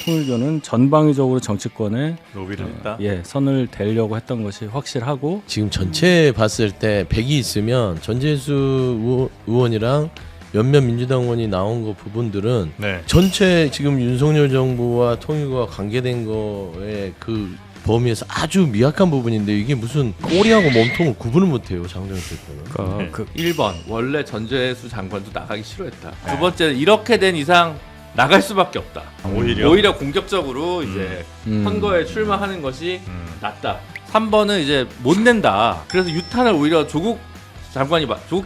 통일교는 전방위적으로 정치권에 로비를 했다. 선을 대려고 했던 것이 확실하고 지금 전체 봤을 때 100이 있으면 전재수 의원이랑 몇몇 민주당 의원이 나온 거 부분들은 네. 전체 지금 윤석열 정부와 통일교가 관계된 거에 그 범위에서 아주 미약한 부분인데 이게 무슨 꼬리하고 몸통을 구분을 못해요 장정희 대표는. 그러니까 네. 그 1번 원래 전재수 장관도 나가기 싫어했다. 두 번째는 이렇게 된 이상 나갈 수밖에 없다. 오히려 공격적으로 이제 음. 선거에 출마하는 것이 낫다. 3번은 이제 못 낸다. 그래서 유탄을 오히려 조국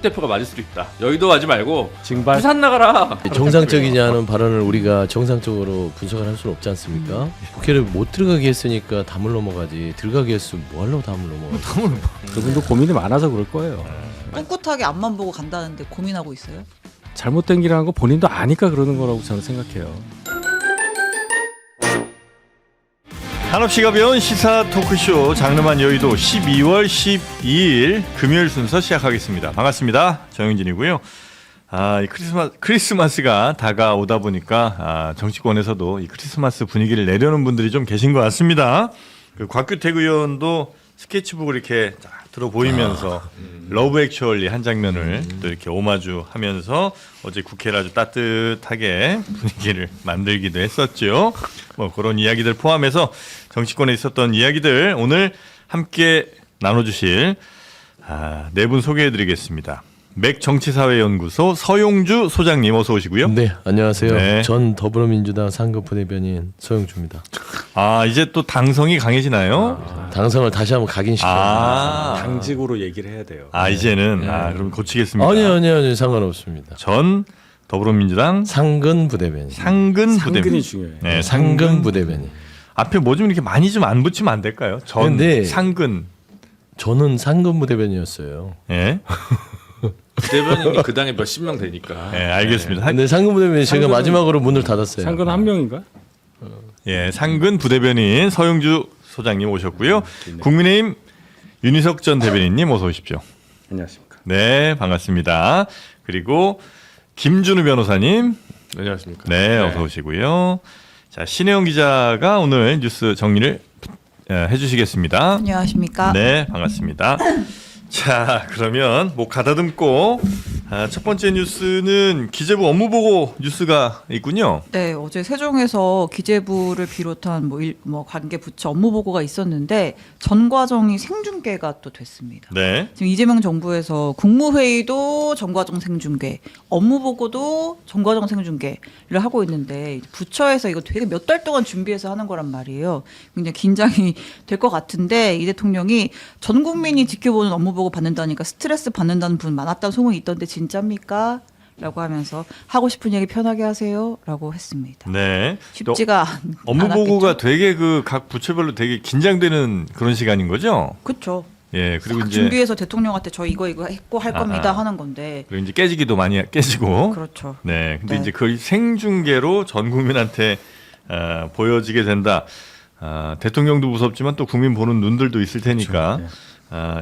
대표가 맞을 수도 있다. 여의도 가지 말고 징발 부산 나가라. 정상적이지 않은 발언을 우리가 정상적으로 분석을 할 수는 없지 않습니까? 국회를 못 들어가게 했으니까 담을 넘어가지. 들어가게 했으면 뭐 하려고 담을 넘어가지. 그분도 고민이 많아서 그럴 거예요. 꿋꿋하게 앞만 보고 간다는데 고민하고 있어요? 잘못된 길이라는 거 본인도 아니까 그러는 거라고 저는 생각해요. 한없이 가벼운 시사 토크쇼 장르만 여의도 12월 12일 금요일 순서 시작하겠습니다. 반갑습니다. 정영진이고요. 이 크리스마스가 다가오다 보니까 정치권에서도 이 크리스마스 분위기를 내려는 분들이 좀 계신 것 같습니다. 그 곽규택 의원도 스케치북을 이렇게 들어 보이면서 러브 액츄얼리 한 장면을 또 이렇게 오마주하면서 어제 국회를 아주 따뜻하게 분위기를 만들기도 했었죠. 뭐 그런 이야기들 포함해서 정치권에 있었던 이야기들 오늘 함께 나눠주실 네 분 소개해드리겠습니다. 맥정치사회연구소 서용주 소장님 어서 오시고요. 네, 안녕하세요. 네. 전 더불어민주당 상급 부대변인 서영주입니다. 이제 또 당성이 강해지나요? 당선을 다시 한번 각인시켜요. 당직으로 얘기를 해야 돼요. 이제는 그럼 고치겠습니다. 아니요, 상관없습니다. 전 더불어민주당 상근 부대변인. 상근 부대변인. 상근이 중요해요. 네, 상근 부대변인. 앞에 뭐 좀 이렇게 많이 좀 안 붙이면 안 될까요? 전 근데 상근. 저는 상근 부대변이었어요. 예. 대변인이 그 당에 몇십 명 되니까. 네, 알겠습니다. 근데 상근 부대변인 제가 상근은- 마지막으로 문을 닫았어요. 상근 한 명인가? 상근 부대변인 서영주 소장님 오셨고요. 국민의힘 윤희석 전 대변인님 어서 오십시오. 안녕하십니까. 네, 반갑습니다. 그리고 김준우 변호사님. 안녕하십니까. 네, 어서 오시고요. 자, 신혜영 기자가 오늘 뉴스 정리를 해주시겠습니다. 안녕하십니까? 네, 반갑습니다. 자, 그러면 뭐 가다듬고 첫 번째 뉴스는 기재부 업무보고 뉴스가 있군요. 네, 어제 세종에서 기재부를 비롯한 뭐 관계 부처 업무 보고가 있었는데 전 과정이 생중계가 또 됐습니다. 네. 지금 이재명 정부에서 국무회의도 전과정 생중계, 업무 보고도 전과정 생중계를 하고 있는데 부처에서 이거 되게 몇 달 동안 준비해서 하는 거란 말이에요. 굉장히 긴장이 될 것 같은데 이 대통령이 전 국민이 지켜보는 업무 보고 받는다니까 스트레스 받는다는 분 많았다는 소문이 있던데 진짜입니까? 라고 하면서 하고 싶은 얘기 편하게 하세요 라고 했습니다. 네. 쉽지가 업무 보고가 되게 그 각 부처별로 되게 긴장되는 그런 시간인 거죠? 그렇죠. 예, 그리고 싹 이제 준비해서 대통령한테 저 이거 했고 할 겁니다 하는 건데. 그리고 이제 깨지기도 많이 깨지고. 그렇죠. 네. 근데 네. 이제 그 생중계로 전 국민한테 보여지게 된다. 대통령도 무섭지만 또 국민 보는 눈들도 있을 테니까.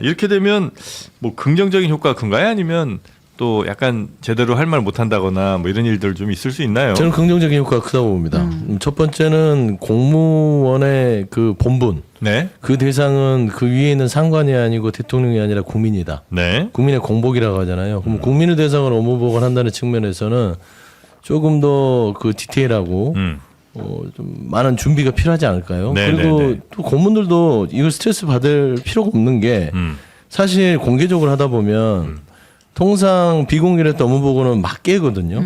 이렇게 되면 뭐 긍정적인 효과가 큰가요? 아니면 또 약간 제대로 할 말 못한다거나 뭐 이런 일들 좀 있을 수 있나요? 저는 긍정적인 효과가 크다고 봅니다. 첫 번째는 공무원의 그 본분, 네. 그 대상은 그 위에 있는 상관이 아니고 대통령이 아니라 국민이다. 네. 국민의 공복이라고 하잖아요. 그럼 국민의 대상으로 업무보고를 한다는 측면에서는 조금 더 그 디테일하고 좀 많은 준비가 필요하지 않을까요? 네, 그리고 네, 네. 또 고문들도 이걸 스트레스 받을 필요가 없는 게 사실 공개적으로 하다 보면 통상 비공개로 했던 업무보고는 막 깨거든요.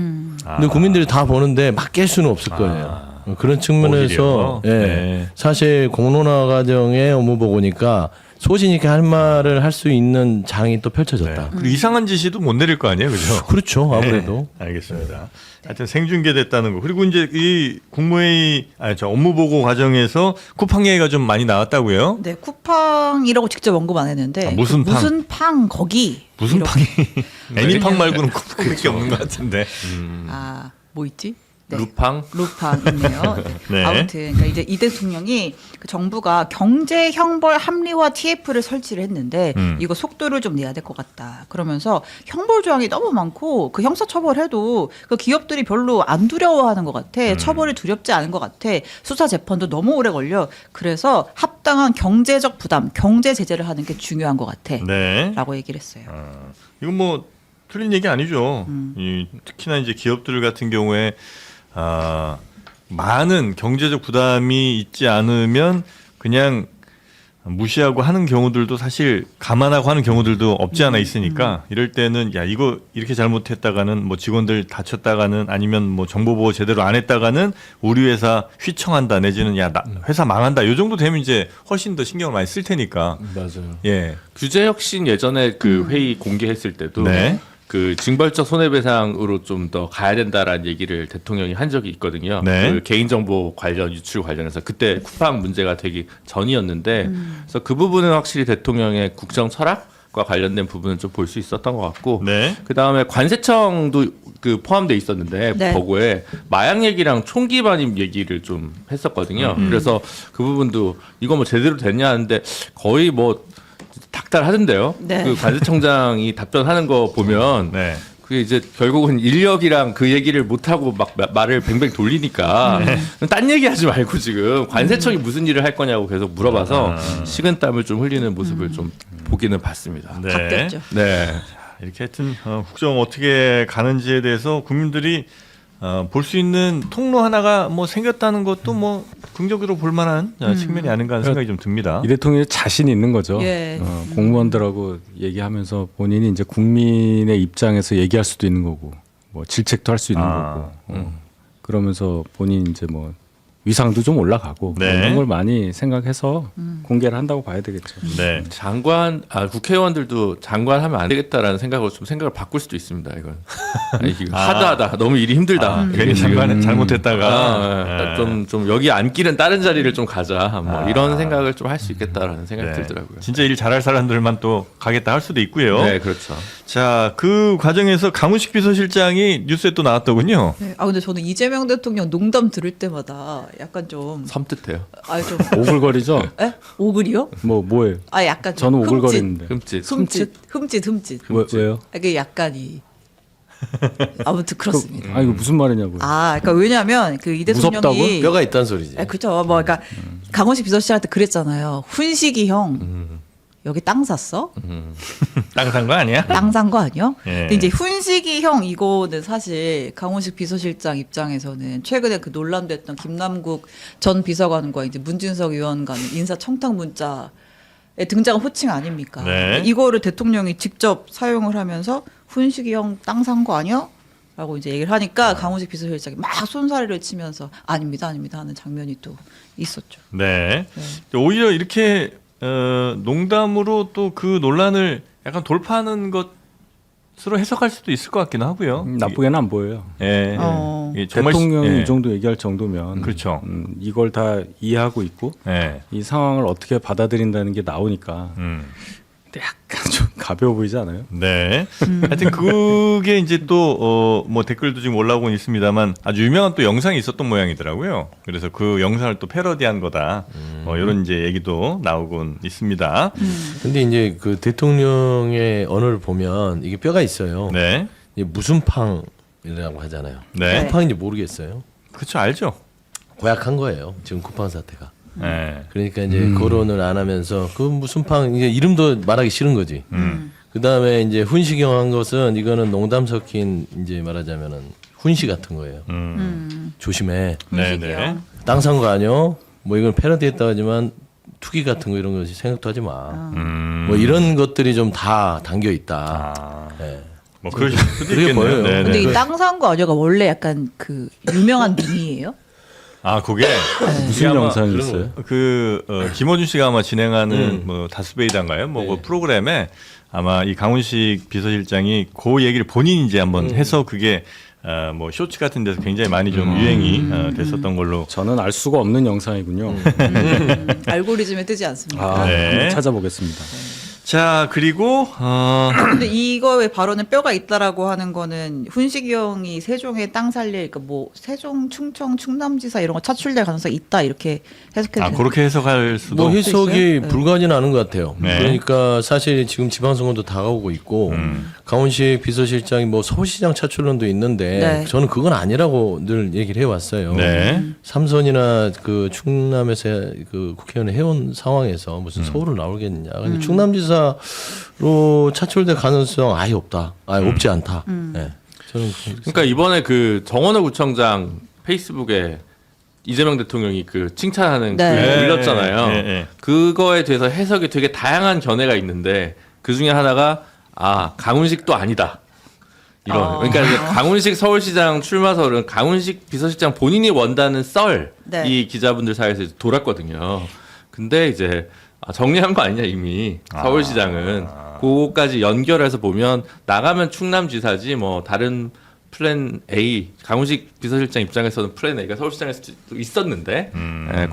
근데 국민들이 다 보는데 막 깰 수는 없을 거예요. 그런 측면에서 오히려? 네. 사실 공론화 과정의 업무보고니까 소신 있게 할 말을 할 수 있는 장이 또 펼쳐졌다. 네. 그리고 이상한 지시도 못 내릴 거 아니에요, 그죠? 그렇죠, 아무래도. 네, 알겠습니다. 하여튼 생중계됐다는 거. 그리고 이제 이 국무회의, 업무보고 과정에서 쿠팡 얘기가 좀 많이 나왔다고요? 네, 쿠팡이라고 직접 언급 안 했는데 무슨 팡? 무슨 팡 거기 무슨 이렇게. 팡이? 애니팡 말고는 쿠팡밖에 없는 것 같은데. 뭐 있지? 네. 루팡? 루팡 있네요. 네. 아무튼 그러니까 이제 이 대통령이 그 정부가 경제 형벌 합리화 TF를 설치를 했는데 이거 속도를 좀 내야 될 것 같다. 그러면서 형벌 조항이 너무 많고 그 형사 처벌해도 그 기업들이 별로 안 두려워하는 것 같아. 처벌이 두렵지 않은 것 같아. 수사 재판도 너무 오래 걸려. 그래서 합당한 경제적 부담, 경제 제재를 하는 게 중요한 것 같아. 네. 라고 얘기를 했어요. 이건 뭐 틀린 얘기 아니죠. 특히나 이제 기업들 같은 경우에 많은 경제적 부담이 있지 않으면 그냥 무시하고 하는 경우들도 사실 감안하고 하는 경우들도 없지 않아 있으니까 이럴 때는 야 이거 이렇게 잘못했다가는 뭐 직원들 다쳤다가는 아니면 뭐 정보 보호 제대로 안 했다가는 우리 회사 휘청한다 내지는 야 나 회사 망한다 요 정도 되면 이제 훨씬 더 신경을 많이 쓸 테니까 맞아요. 예. 규제 혁신 예전에 그 회의 공개했을 때도 네. 그 징벌적 손해배상으로 좀 더 가야 된다라는 얘기를 대통령이 한 적이 있거든요. 네. 그 개인정보 관련 유출 관련해서 그때 쿠팡 문제가 되기 전이었는데 그래서 그 부분은 확실히 대통령의 국정 철학과 관련된 부분은 좀 볼 수 있었던 것 같고 네. 그 다음에 관세청도 그 포함돼 있었는데 네. 보고에 마약 얘기랑 총기 반입 얘기를 좀 했었거든요. 그래서 그 부분도 이거 뭐 제대로 됐냐 하는데 거의 뭐 닥달하던데요. 네. 그 관세청장이 답변하는 거 보면 네. 그게 이제 결국은 인력이랑 그 얘기를 못 하고 막 말을 뱅뱅 돌리니까 딴 얘기하지 말고 지금 관세청이 무슨 일을 할 거냐고 계속 물어봐서 식은땀을 좀 흘리는 모습을 좀 보기는 봤습니다. 네. 바뀌었죠. 네. 이렇게 하여튼 국정 어떻게 가는지에 대해서 국민들이 볼 수 있는 통로 하나가 뭐 생겼다는 것도 뭐 긍정적으로 볼 만한 측면이 아닌가 하는 생각이 좀 듭니다. 이 대통령이 자신 있는 거죠. 예. 공무원들하고 얘기하면서 본인이 이제 국민의 입장에서 얘기할 수도 있는 거고, 뭐 질책도 할 수 있는 거고, 그러면서 본인 이제 뭐 위상도 좀 올라가고 네. 이런 걸 많이 생각해서 공개를 한다고 봐야 되겠죠. 네. 국회의원들도 장관 하면 안 되겠다라는 생각으로 좀 생각을 바꿀 수도 있습니다. 이건 아니, 이거 하드하다. 너무 일이 힘들다. 괜히 장관은 잘못했다가 좀 여기 앉기는 다른 자리를 좀 가자. 뭐 이런 생각을 좀 할 수 있겠다라는 생각이 네. 들더라고요. 진짜 일 잘할 사람들만 또 가겠다 할 수도 있고요. 네, 그렇죠. 자, 그 과정에서 강훈식 비서실장이 뉴스에 또 나왔더군요. 네. 근데 저는 이재명 대통령 농담 들을 때마다 약간 좀 섬뜩해요. 좀 오글거리죠. 에? 오글이요? 뭐예요? 약간 좀 저는 오글거리는데. 흠칫. 왜요? 이게 약간이 아무튼 그렇습니다. 이거 무슨 말이냐고요. 그러니까 왜냐하면 그 이 대통령이 무섭다고요? 뼈가 있다는 소리지. 그렇죠. 뭐 그러니까 강원식 비서실한테 그랬잖아요. 훈식이 형 여기 땅 샀어? 땅 산 거 아니야? 땅 산 거 아니야? 예. 근데 이제 훈식이 형 이거는 사실 강원식 비서실장 입장에서는 최근에 그 논란됐던 김남국 전 비서관과 이제 문진석 의원 간 인사 청탁 문자에 등장한 호칭 아닙니까? 네. 이거를 대통령이 직접 사용을 하면서 훈식이 형 땅 산 거 아니야? 라고 이제 얘기를 하니까 강원식 비서실장이 막 손사래를 치면서 아닙니다 하는 장면이 또 있었죠. 네. 오히려 이렇게 농담으로 또 그 논란을 약간 돌파하는 것으로 해석할 수도 있을 것 같기는 하고요. 나쁘게는 안 보여요. 예. 이게 정말 대통령이 예. 이 정도 얘기할 정도면 그렇죠. 이걸 다 이해하고 있고 예. 이 상황을 어떻게 받아들인다는 게 나오니까 근데 약간 좀 가벼워 보이지 않아요? 네. 하여튼 그게 이제 또 뭐 댓글도 지금 올라오고 있습니다만 아주 유명한 또 영상이 있었던 모양이더라고요. 그래서 그 영상을 또 패러디한 거다. 이런 이제 얘기도 나오곤 있습니다. 근데 이제 그 대통령의 언어를 보면 이게 뼈가 있어요. 네. 이게 무슨 팡이라고 하잖아요. 네. 무슨 팡인지 모르겠어요. 그렇죠. 알죠. 고약한 거예요. 지금 쿠팡 사태가. 네. 그러니까 이제 거론을 안 하면서 그 무슨 팡 이제 이름도 말하기 싫은 거지. 그 다음에 이제 훈시경 한 것은 이거는 농담 섞인 이제 말하자면은 훈시 같은 거예요. 조심해. 네네. 땅 산 거 아니요? 뭐 이건 패러디했다 하지만 투기 같은 거 이런 거 생각도 하지 마. 뭐 이런 것들이 좀 다 담겨 있다. 네. 뭐 그럴 수도 그게 있겠네요. 보여요. 네네. 근데 이 땅 산 거 아니야가 원래 약간 그 유명한 밈이에요? 그게 무슨 아마 영상이 그런 있어요? 김어준 씨가 아마 진행하는 뭐 다스베이다인가요? 뭐 네. 그 프로그램에 아마 이 강훈식 비서실장이 그 얘기를 본인이 이제 한번 해서 그게 뭐 쇼츠 같은 데서 굉장히 많이 좀 유행이 됐었던 걸로. 저는 알 수가 없는 영상이군요. 알고리즘에 뜨지 않습니까? 네. 한번 찾아보겠습니다. 자 그리고 근데 이거의 발언에 뼈가 있다라고 하는 거는 훈식이 형이 세종의 땅 살릴, 그러니까 뭐 세종, 충청, 충남지사 이런 거 차출될 가능성이 있다 이렇게 해석해도 되나요? 그렇게 해석할 수도. 뭐 해석이 있어요? 네. 불가하지는 않은 것 같아요. 네. 그러니까 사실 지금 지방선거도 다가오고 있고 강원식 비서실장이 뭐 서울시장 차출론도 있는데 네. 저는 그건 아니라고 늘 얘기를 해왔어요. 네. 삼선이나 그 충남에서 그 국회의원을 해온 상황에서 무슨 서울을 나오겠느냐. 근데 충남지사로 차출될 가능성 아예 없다. 아예 없지 않다. 네. 저는 그러니까 이번에 그 정원호 구청장 페이스북에 이재명 대통령이 그 칭찬하는 네. 글 올렸잖아요. 네, 네. 그거에 대해서 해석이 되게 다양한 견해가 있는데 그 중에 하나가 강훈식도 아니다. 이런. 그러니까 이제 강훈식 서울시장 출마설은 강훈식 비서실장 본인이 원다는 썰이 네. 기자분들 사이에서 이제 돌았거든요. 근데 이제 정리한 거 아니냐 이미 서울시장은 그거까지 연결해서 보면 나가면 충남지사지 뭐 다른 플랜 A 강훈식 비서실장 입장에서는 플랜 A가 서울시장에서 있었는데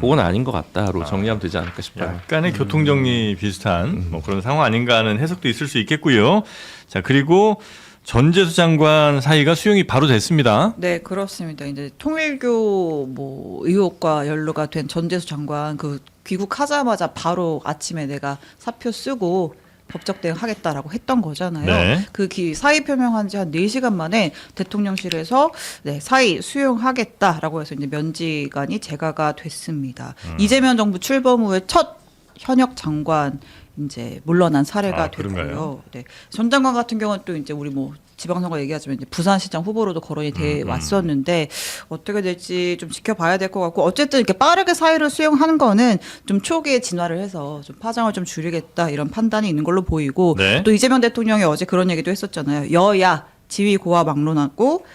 그건 아닌 것 같다로 정리하면 되지 않을까 싶어요. 약간의 교통정리 비슷한 뭐 그런 상황 아닌가 하는 해석도 있을 수 있겠고요. 자 그리고 전재수 장관 사이가 수용이 바로 됐습니다. 네, 그렇습니다. 이제 통일교 뭐 의혹과 연루가 된 전재수 장관 그 귀국하자마자 바로 아침에 내가 사표 쓰고 법적 대응하겠다라고 했던 거잖아요. 네. 그 사의 표명한 지 한 4시간 만에 대통령실에서 네, 사의 수용하겠다라고 해서 이제 면직안이 제가가 됐습니다. 이재명 정부 출범 후에 첫 현역 장관 이제 물러난 사례가 그런가요? 됐고요. 네. 전 장관 같은 경우는 또 이제 우리 뭐 지방선거 얘기하자면 이제 부산시장 후보로도 거론이 돼 왔었는데 어떻게 될지 좀 지켜봐야 될 것 같고 어쨌든 이렇게 빠르게 사의를 수용하는 거는 좀 초기에 진화를 해서 좀 파장을 좀 줄이겠다 이런 판단이 있는 걸로 보이고 네. 또 이재명 대통령이 어제 그런 얘기도 했었잖아요. 여야 지위 고하 막론하고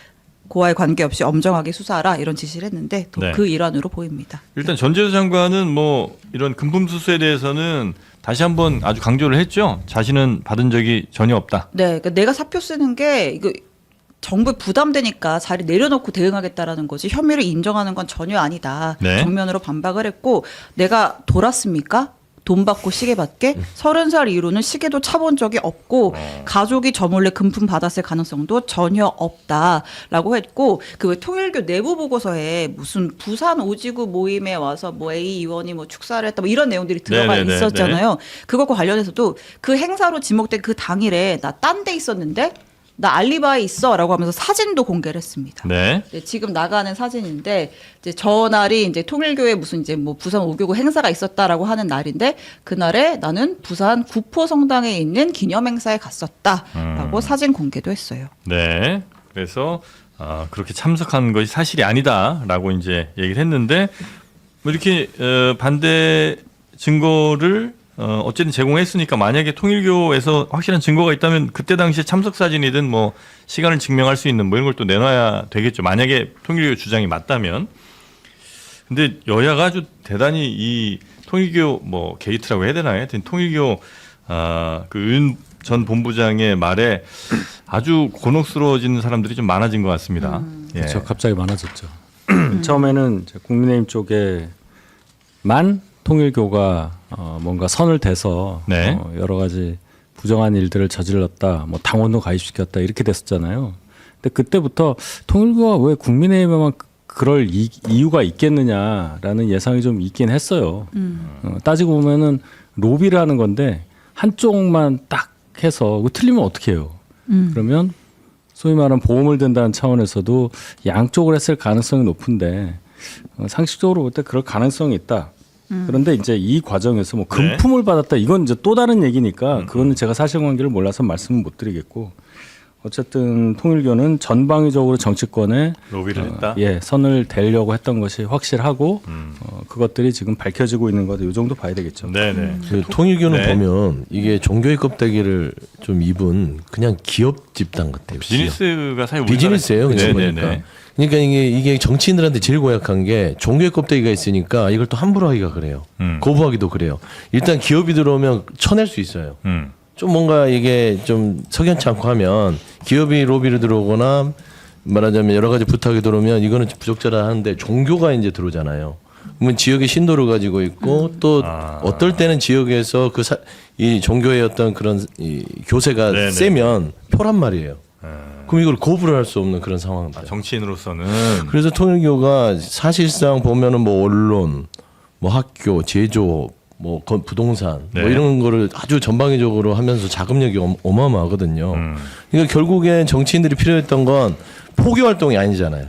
고하에 관계없이 엄정하게 수사하라 이런 지시를 했는데 또 네. 그 일환으로 보입니다. 일단 전재수 장관은 뭐 이런 금품 수수에 대해서는 다시 한번 아주 강조를 했죠. 자신은 받은 적이 전혀 없다. 네, 그러니까 내가 사표 쓰는 게 이거 정부에 부담되니까 자리 내려놓고 대응하겠다라는 거지 혐의를 인정하는 건 전혀 아니다. 네. 정면으로 반박을 했고 내가 돌았습니까? 돈 받고 시계 받게 30살 이후로는 시계도 차본 적이 없고 가족이 저 몰래 금품 받았을 가능성도 전혀 없다라고 했고 그 통일교 내부 보고서에 무슨 부산 오지구 모임에 와서 뭐 A 의원이 뭐 축사를 했다 뭐 이런 내용들이 들어가 네네네, 있었잖아요. 그것과 관련해서도 그 행사로 지목된 그 당일에 나 딴 데 있었는데 나 알리바이 있어라고 하면서 사진도 공개를 했습니다. 네. 네, 지금 나가는 사진인데 이제 저날이 이제 통일교회 무슨 이제 뭐 부산 5교구 행사가 있었다라고 하는 날인데 그날에 나는 부산 구포 성당에 있는 기념 행사에 갔었다라고 사진 공개도 했어요. 네. 그래서 그렇게 참석한 것이 사실이 아니다라고 이제 얘기를 했는데 뭐 이렇게 반대 증거를 어쨌든 제공했으니까 만약에 통일교에서 확실한 증거가 있다면 그때 당시에 참석 사진이든 뭐 시간을 증명할 수 있는 뭐 이런 걸 또 내놔야 되겠죠. 만약에 통일교 주장이 맞다면. 근데 여야가 아주 대단히 이 통일교 뭐 게이트라고 해야 되나요? 하여튼 통일교 그 은 전 본부장의 말에 아주 곤혹스러워지는 사람들이 좀 많아진 것 같습니다. 예. 그렇죠. 갑자기 많아졌죠. 처음에는 이제 국민의힘 쪽에만 통일교가 뭔가 선을 대서 네. 여러 가지 부정한 일들을 저질렀다, 뭐 당원도 가입시켰다 이렇게 됐었잖아요. 근데 그때부터 통일교가 왜 국민의힘에만 그럴 이유가 있겠느냐라는 예상이 좀 있긴 했어요. 따지고 보면은 로비를 하는 건데 한쪽만 딱 해서 그거 틀리면 어떻게 해요? 그러면 소위 말하는 보험을 든다는 차원에서도 양쪽을 했을 가능성이 높은데 상식적으로 볼 때 그럴 가능성이 있다. 그런데 이제 이 과정에서 뭐 금품을 받았다 이건 이제 또 다른 얘기니까 그거는 제가 사실관계를 몰라서 말씀은 못 드리겠고 어쨌든 통일교는 전방위적으로 정치권에 로비를 했다. 선을 대려고 했던 것이 확실하고 그것들이 지금 밝혀지고 있는 거다. 이 정도 봐야 되겠죠. 네네. 그 통일교는 네. 보면 이게 종교의 껍데기를 좀 입은 그냥 기업 집단 같아요. 비즈니스가 사실 비즈니스예요. 그냥 네네네. 보니까. 그러니까 이게 정치인들한테 제일 고약한 게 종교의 껍데기가 있으니까 이걸 또 함부로 하기가 그래요. 거부하기도 그래요. 일단 기업이 들어오면 쳐낼 수 있어요. 좀 뭔가 이게 좀 석연치 않고 하면 기업이 로비를 들어오거나 말하자면 여러 가지 부탁이 들어오면 이거는 부적절하다 하는데 종교가 이제 들어오잖아요. 그러면 지역의 신도를 가지고 있고 또 어떨 때는 지역에서 이 종교의 어떤 그런 이 교세가 네네. 세면 표란 말이에요. 그럼 이걸 거부를 할 수 없는 그런 상황입니다. 정치인으로서는 그래서 통일교가 사실상 보면은 뭐 언론, 뭐 학교, 제조업, 뭐 부동산 네. 뭐 이런 거를 아주 전방위적으로 하면서 자금력이 어마어마하거든요. 그러니까 결국엔 정치인들이 필요했던 건 포교 활동이 아니잖아요.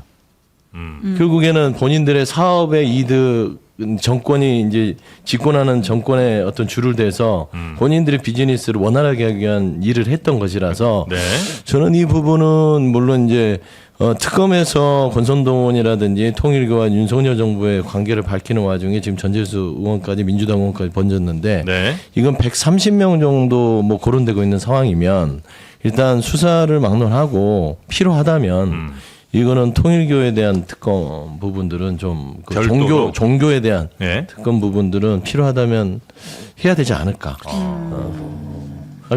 결국에는 본인들의 사업의 이득 정권이 이제 집권하는 정권의 어떤 줄을 대서 본인들의 비즈니스를 원활하게 하기 위한 일을 했던 것이라서 네. 저는 이 부분은 물론 이제 특검에서 권선동원이라든지 통일교와 윤석열 정부의 관계를 밝히는 와중에 지금 전재수 의원까지 민주당 의원까지 번졌는데 네. 이건 130명 정도 뭐 거론되고 있는 상황이면 일단 수사를 막론하고 필요하다면 이거는 통일교에 대한 특검 부분들은 좀 그 별도로? 종교에 대한 네. 특검 부분들은 필요하다면 해야 되지 않을까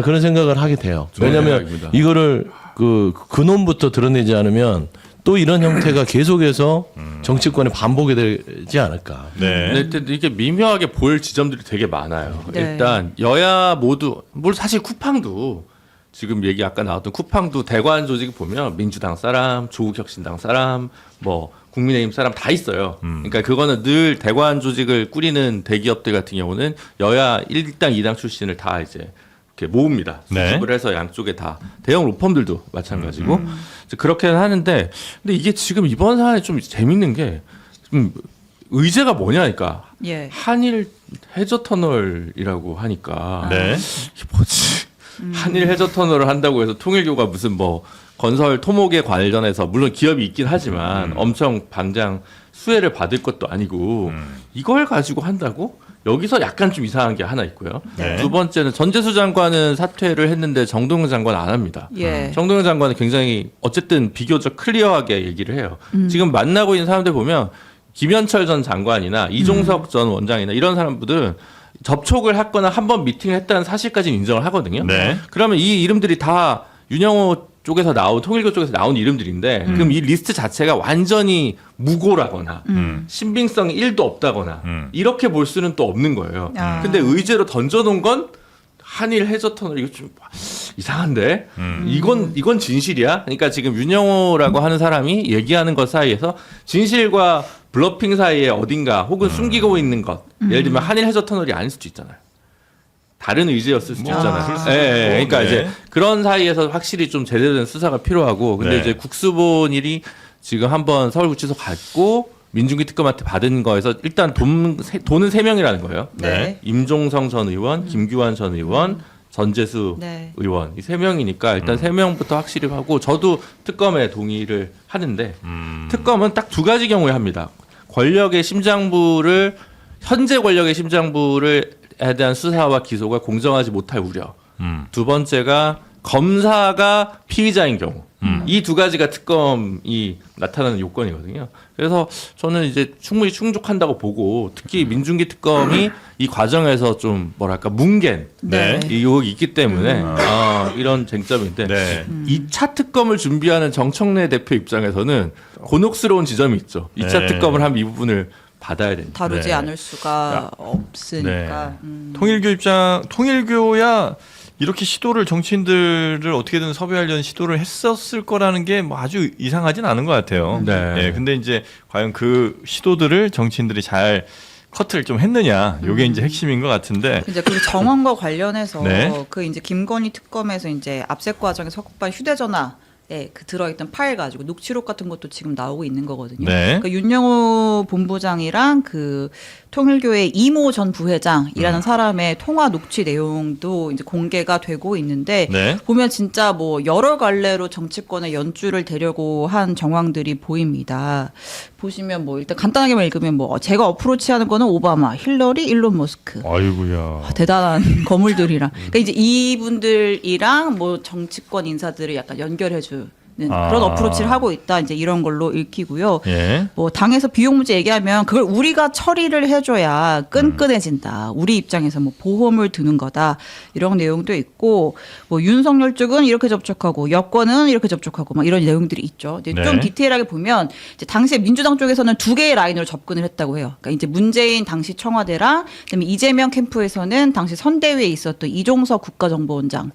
그런 생각을 하게 돼요. 좋은 왜냐하면 생각입니다. 이거를 그 근원부터 드러내지 않으면 또 이런 형태가 계속해서 정치권에 반복이 되지 않을까. 네. 근데 이게 미묘하게 보일 지점들이 되게 많아요. 네. 일단 여야 모두 뭘 사실 쿠팡도 지금 얘기 아까 나왔던 쿠팡도 대관 조직 보면 민주당 사람, 조국혁신당 사람, 뭐 국민의힘 사람 다 있어요. 그러니까 그거는 늘 대관 조직을 꾸리는 대기업들 같은 경우는 여야 1당 2당 출신을 다 이제 이렇게 모읍니다. 네. 수습을 해서 양쪽에 다 대형 로펌들도 마찬가지고 이제 그렇게 하는데 근데 이게 지금 이번 사안이 좀 재밌는 게 좀 의제가 뭐냐니까 예. 한일 해저 터널이라고 하니까 네. 이게 뭐지? 한일 해저 터널을 한다고 해서 통일교가 무슨 뭐 건설 토목에 관련해서 물론 기업이 있긴 하지만 엄청 당장 수혜를 받을 것도 아니고 이걸 가지고 한다고? 여기서 약간 좀 이상한 게 하나 있고요. 네. 두 번째는 전재수 장관은 사퇴를 했는데 정동영 장관은 안 합니다. 예. 정동영 장관은 굉장히 어쨌든 비교적 클리어하게 얘기를 해요. 지금 만나고 있는 사람들 보면 김현철 전 장관이나 이종석 전 원장이나 이런 사람들은 접촉을 했거나 한번 미팅을 했다는 사실까지는 인정을 하거든요. 네. 그러면 이 이름들이 다 윤영호 쪽에서 나온 통일교 쪽에서 나온 이름들인데 그럼 이 리스트 자체가 완전히 무고라거나 신빙성이 1도 없다거나 이렇게 볼 수는 또 없는 거예요. 아. 근데 의제로 던져놓은 건 한일 해저 터널 이거 좀 이상한데 이건 진실이야? 그러니까 지금 윤영호라고 하는 사람이 얘기하는 것 사이에서 진실과 블러핑 사이에 어딘가 혹은 숨기고 있는 것 예를 들면 한일 해저 터널이 아닐 수도 있잖아요. 다른 의제였을 수도 있잖아요. 예, 예. 그러니까 네. 이제 그런 사이에서 확실히 좀 제대로 된 수사가 필요하고 근데 네. 이제 국수본일이 지금 한번 서울구치소 갔고 민중기 특검한테 받은 거에서 일단 돈은 3명이라는 거예요. 네. 임종성 전 의원, 김규환 전 의원, 전재수 네. 의원 이 3명이니까 일단 3명부터 확실히 하고 저도 특검에 동의를 하는데 특검은 딱 2가지 경우에 합니다. 권력의 심장부를 현재 권력의 심장부를 에 대한 수사와 기소가 공정하지 못할 우려. 두 번째가 검사가 피의자인 경우. 이 2가지가 특검이 나타나는 요건이거든요. 그래서 저는 이제 충분히 충족한다고 보고 특히 민중기 특검이 이 과정에서 좀 뭐랄까 뭉갠 네. 의혹이 있기 때문에 이런 쟁점인데 네. 2차 특검을 준비하는 정청래 대표 입장에서는 곤혹스러운 지점이 있죠. 2차 네. 특검을 하면 이 부분을 받아야 된다. 다루지 네. 않을 수가 없으니까. 통일교 입장, 통일교야 이렇게 시도를 정치인들을 어떻게든 섭외하려는 시도를 했었을 거라는 게 뭐 아주 이상하진 않은 것 같아요. 네. 근데 이제 과연 그 시도들을 정치인들이 잘 커트를 좀 했느냐, 요게 이제 핵심인 것 같은데. 이제 그 정황과 관련해서 네. 그 이제 김건희 특검에서 이제 압색 과정에 석방 휴대전화 그 들어있던 파일 가지고 녹취록 같은 것도 지금 나오고 있는 거거든요. 네. 그러니까 윤영호 본부장이랑 그 통일교의 이모 전 부회장이라는 사람의 통화 녹취 내용도 이제 공개가 되고 있는데 네. 보면 진짜 뭐 여러 갈래로 정치권의 연주를 대려고 한 정황들이 보입니다. 보시면 뭐 일단 간단하게만 읽으면 뭐 제가 어프로치하는 거는 오바마, 힐러리, 일론 머스크. 아이고야. 대단한 거물들이랑. 그러니까 이제 이분들이랑 뭐 정치권 인사들을 약간 연결해주는 그런 어프로치를 하고 있다. 이제 이런 걸로 읽히고요. 예. 뭐 당에서 비용 문제 얘기하면 그걸 우리가 처리를 해줘야 끈끈해진다. 우리 입장에서 뭐 보험을 드는 거다. 이런 내용도 있고 뭐 윤석열 쪽은 이렇게 접촉하고 여권은 이렇게 접촉하고 막 이런 내용들이 있죠. 근데 좀 네. 디테일하게 보면 이제 당시에 민주당 쪽에서는 두 개의 라인으로 접근을 했다고 해요. 그러니까 이제 문재인 당시 청와대랑 그다음에 이재명 캠프에서는 당시 선대위에 있었던 이종석 국가정보원장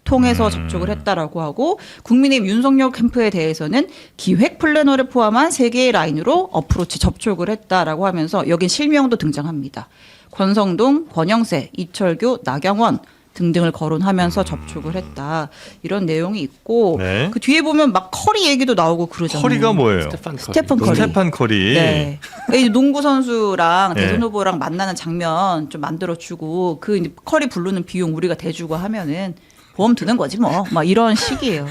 통해서 접촉을 했다라고 하고 국민의힘 윤석열 캠프에 대해서는 기획 플래너를 포함한 3개의 라인으로 어프로치 접촉을 했다라고 하면서 여긴 실명도 등장합니다. 권성동, 권영세, 이철규, 나경원 등등을 거론하면서 접촉을 했다. 이런 내용이 있고 네. 그 뒤에 보면 막 커리 얘기도 나오고 그러잖아요. 커리가 뭐예요? 스테픈 커리. 스테판 커리. 네. 이 농구 선수랑 네. 대선 후보랑 만나는 장면 좀 만들어주고 그 이제 커리 부르는 비용 우리가 대주고 하면은 보험 드는 거지 뭐. 막 이런 식이에요.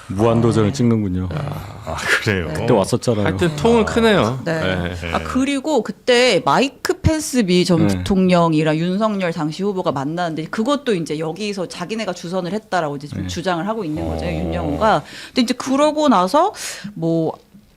무한도전을 찍는군요. 아 그래요. 그때 왔었잖아요. 하여튼 통은 크네요. 네. 네. 아 그리고 그때 마이크 펜스 미 전 네. 부통령이랑 윤석열 당시 후보가 만났는데 그것도 이제 여기서 자기네가 주선을 했다라고 이제 좀 주장을 하고 있는 거죠 윤영호가. 근데 이제 그러고 나서 뭐